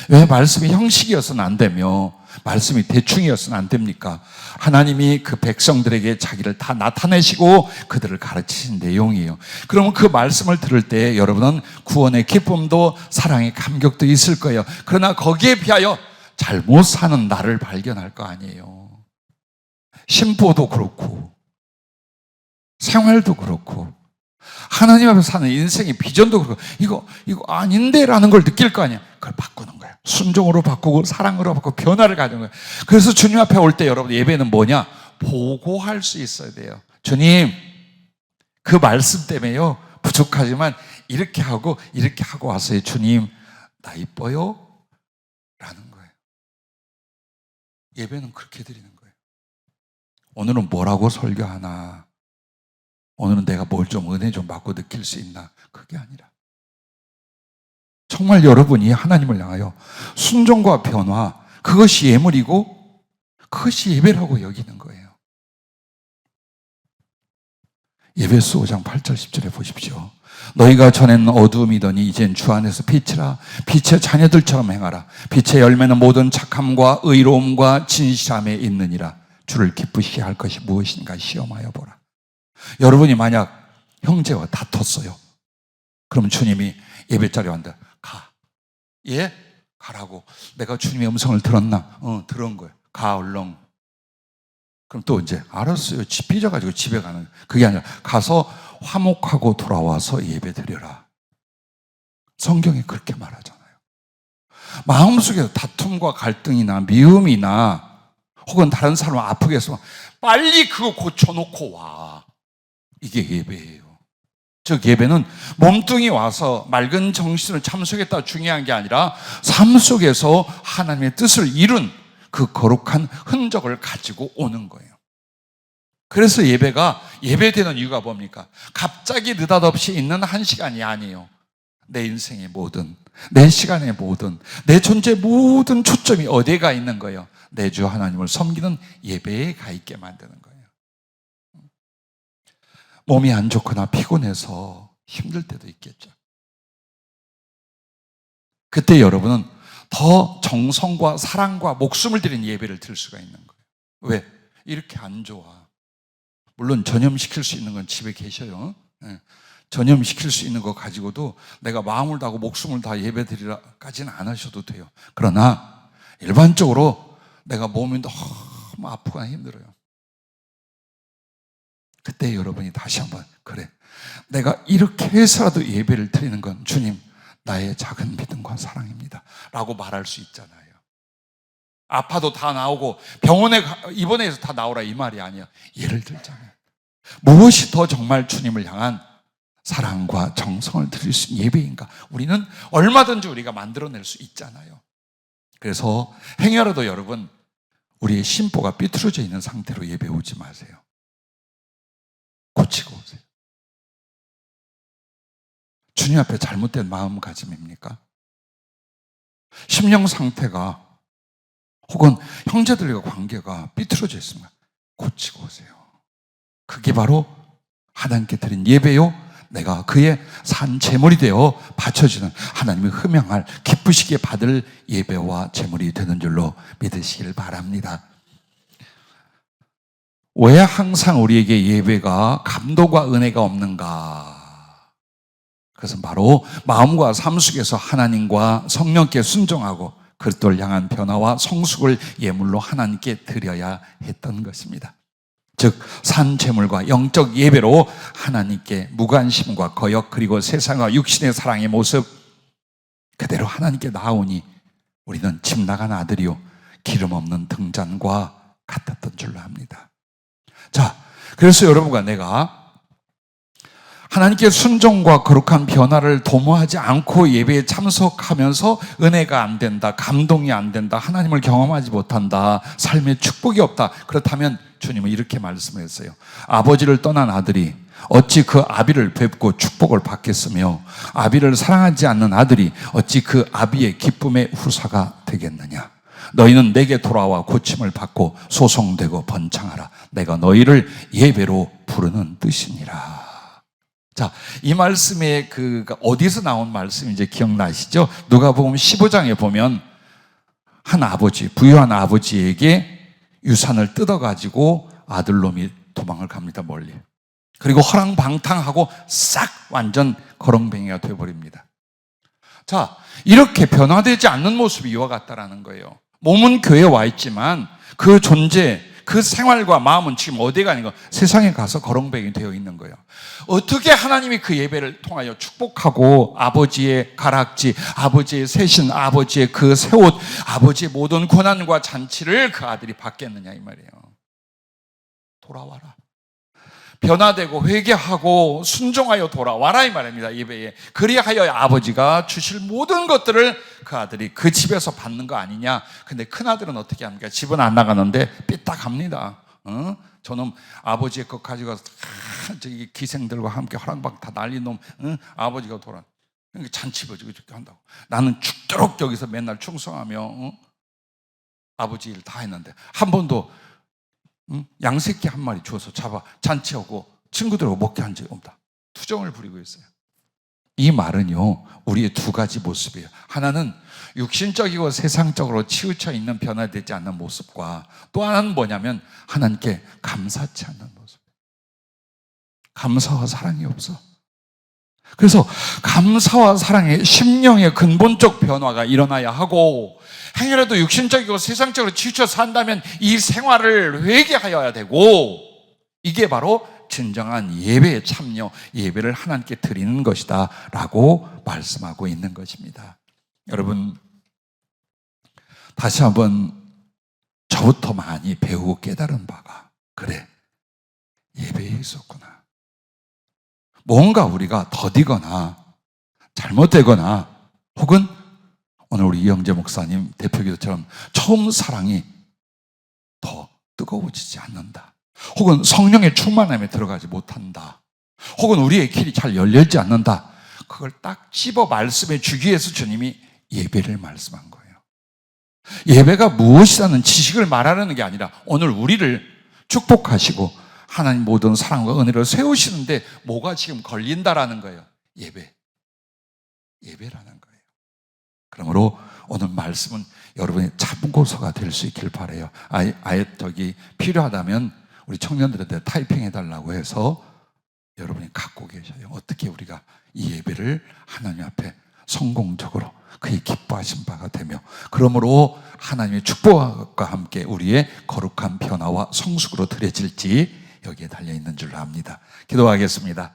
A: 왜 말씀이 형식이어서는 안 되며 말씀이 대충이어서는 안 됩니까? 하나님이 그 백성들에게 자기를 다 나타내시고 그들을 가르치신 내용이에요. 그러면 그 말씀을 들을 때 여러분은 구원의 기쁨도 사랑의 감격도 있을 거예요. 그러나 거기에 비하여 잘못 사는 나를 발견할 거 아니에요. 심보도 그렇고 생활도 그렇고 하나님 앞에 사는 인생의 비전도 그렇고 이거 아닌데라는 걸 느낄 거 아니야. 그걸 바꾸는 거야. 순종으로 바꾸고 사랑으로 바꾸고 변화를 가지는 거야. 그래서 주님 앞에 올 때 여러분 예배는 뭐냐? 보고할 수 있어야 돼요. 주님, 그 말씀 때문에요 부족하지만 이렇게 하고 와서요 주님 나 이뻐요? 라는 거예요. 예배는 그렇게 드리는 거예요. 오늘은 뭐라고 설교하나? 오늘은 내가 뭘 좀 은혜 좀 받고 느낄 수 있나? 그게 아니라 정말 여러분이 하나님을 향하여 순종과 변화, 그것이 예물이고 그것이 예배라고 여기는 거예요. 에베소 5장 8절 10절에 보십시오. 너희가 전에는 어두움이더니 이젠 주 안에서 빛이라. 빛의 자녀들처럼 행하라. 빛의 열매는 모든 착함과 의로움과 진실함에 있느니라. 주를 기쁘시게 할 것이 무엇인가 시험하여 보라. 여러분이 만약 형제와 다퉜어요. 그럼 주님이 예배 자리에 왔는데 가. 예? 가라고. 내가 주님의 음성을 들었나? 들은 거예요. 가 얼렁. 그럼 또 이제 알았어요. 삐져가지고 집에 가는. 그게 아니라 가서 화목하고 돌아와서 예배 드려라. 성경이 그렇게 말하잖아요. 마음속에서 다툼과 갈등이나 미움이나 혹은 다른 사람 아프게 해서 빨리 그거 고쳐놓고 와. 이게 예배예요. 즉 예배는 몸뚱이 와서 맑은 정신을 참석했다 중요한 게 아니라 삶 속에서 하나님의 뜻을 이룬 그 거룩한 흔적을 가지고 오는 거예요. 그래서 예배가 예배되는 이유가 뭡니까? 갑자기 느닷없이 있는 한 시간이 아니에요. 내 인생의 모든, 내 시간의 모든, 내 존재의 모든 초점이 어디에 가 있는 거예요? 내 주 하나님을 섬기는 예배에 가 있게 만드는 거예요. 몸이 안 좋거나 피곤해서 힘들 때도 있겠죠. 그때 여러분은 더 정성과 사랑과 목숨을 들인 예배를 드릴 수가 있는 거예요. 왜? 이렇게 안 좋아. 물론 전염시킬 수 있는 건 집에 계셔요. 전염시킬 수 있는 거 가지고도 내가 마음을 다하고 목숨을 다 예배 드리라까지는 안 하셔도 돼요. 그러나 일반적으로 내가 몸이 너무 아프거나 힘들어요. 그때 여러분이 다시 한번 그래, 내가 이렇게 해서라도 예배를 드리는 건 주님 나의 작은 믿음과 사랑입니다 라고 말할 수 있잖아요. 아파도 다 나오고 병원에 입원해서 다 나오라 이 말이 아니야. 예를 들자면 무엇이 더 정말 주님을 향한 사랑과 정성을 드릴 수 있는 예배인가? 우리는 얼마든지 우리가 만들어낼 수 있잖아요. 그래서 행여라도 여러분 우리의 심보가 삐뚤어져 있는 상태로 예배 오지 마세요. 고치고 오세요. 주님 앞에 잘못된 마음가짐입니까? 심령 상태가 혹은 형제들과 관계가 삐뚤어져 있습니다. 고치고 오세요. 그게 바로 하나님께 드린 예배요, 내가 그의 산 제물이 되어 바쳐지는 하나님의 흠양할 기쁘시게 받을 예배와 제물이 되는 줄로 믿으시길 바랍니다. 왜 항상 우리에게 예배가 감동과 은혜가 없는가? 그것은 바로 마음과 삶 속에서 하나님과 성령께 순종하고 그리스도를 향한 변화와 성숙을 예물로 하나님께 드려야 했던 것입니다. 즉 산제물과 영적 예배로 하나님께 무관심과 거역 그리고 세상과 육신의 사랑의 모습 그대로 하나님께 나오니 우리는 집 나간 아들이요 기름 없는 등잔과 같았던 줄로 합니다. 자, 그래서 여러분과 내가 하나님께 순종과 거룩한 변화를 도모하지 않고 예배에 참석하면서 은혜가 안 된다, 감동이 안 된다, 하나님을 경험하지 못한다, 삶에 축복이 없다. 그렇다면 주님은 이렇게 말씀했어요. 아버지를 떠난 아들이 어찌 그 아비를 뵙고 축복을 받겠으며 아비를 사랑하지 않는 아들이 어찌 그 아비의 기쁨의 후사가 되겠느냐. 너희는 내게 돌아와 고침을 받고 소송되고 번창하라. 내가 너희를 예배로 부르는 뜻이니라. 자, 이 말씀의 어디서 나온 말씀인지 기억나시죠? 누가복음 15장에 보면 한 아버지, 부유한 아버지에게 유산을 뜯어가지고 아들놈이 도망을 갑니다, 멀리. 그리고 허랑방탕하고 싹 완전 거렁뱅이가 되어버립니다. 자, 이렇게 변화되지 않는 모습이 이와 같다라는 거예요. 몸은 교회에 와 있지만 그 존재, 그 생활과 마음은 지금 어디에 가는 거? 세상에 가서 거렁뱅이 되어 있는 거예요. 어떻게 하나님이 그 예배를 통하여 축복하고 아버지의 가락지, 아버지의 세신, 아버지의 그 새 옷, 아버지의 모든 고난과 잔치를 그 아들이 받겠느냐 이 말이에요. 돌아와라. 변화되고 회개하고 순종하여 돌아와라 이 말입니다. 예배에. 그리하여 아버지가 주실 모든 것들을 그 아들이 그 집에서 받는 거 아니냐. 근데 큰아들은 어떻게 합니까? 집은 안 나가는데 삐딱합니다. 저놈 아버지의 것 가지고 저기 기생들과 함께 허랑방 다 날린 놈, 아버지가 돌아. 그러니까 잔치 버지고 이렇게 한다고. 나는 죽도록 여기서 맨날 충성하며 아버지 일 다 했는데 한 번도 양새끼 한 마리 주워서 잡아 잔치하고 친구들하고 먹게 한 적이 없다. 투정을 부리고 있어요. 이 말은요, 우리의 두 가지 모습이에요. 하나는 육신적이고 세상적으로 치우쳐 있는 변화되지 않는 모습과, 또 하나는 뭐냐면 하나님께 감사치 않는 모습. 감사와 사랑이 없어. 그래서 감사와 사랑의 심령의 근본적 변화가 일어나야 하고, 행여라도 육신적이고 세상적으로 치우쳐 산다면 이 생활을 회개하여야 되고, 이게 바로 진정한 예배에 참여, 예배를 하나님께 드리는 것이다 라고 말씀하고 있는 것입니다. 여러분, 다시 한번 저부터 많이 배우고 깨달은 바가, 그래, 예배에 있었구나. 뭔가 우리가 더디거나 잘못되거나, 혹은 오늘 우리 이영재 목사님 대표기도처럼 처음 사랑이 더 뜨거워지지 않는다, 혹은 성령의 충만함에 들어가지 못한다, 혹은 우리의 길이 잘 열리지 않는다, 그걸 딱 집어 말씀해 주기 위해서 주님이 예배를 말씀한 거예요. 예배가 무엇이라는 지식을 말하는 게 아니라 오늘 우리를 축복하시고 하나님 모든 사랑과 은혜를 세우시는데 뭐가 지금 걸린다라는 거예요. 예배라는 거예요. 그러므로 오늘 말씀은 여러분의 참고서가 될 수 있길 바라요. 아예 필요하다면 우리 청년들한테 타이핑해달라고 해서 여러분이 갖고 계셔요. 어떻게 우리가 이 예배를 하나님 앞에 성공적으로 그의 기뻐하신 바가 되며, 그러므로 하나님의 축복과 함께 우리의 거룩한 변화와 성숙으로 드려질지 여기에 달려있는 줄로 압니다. 기도하겠습니다.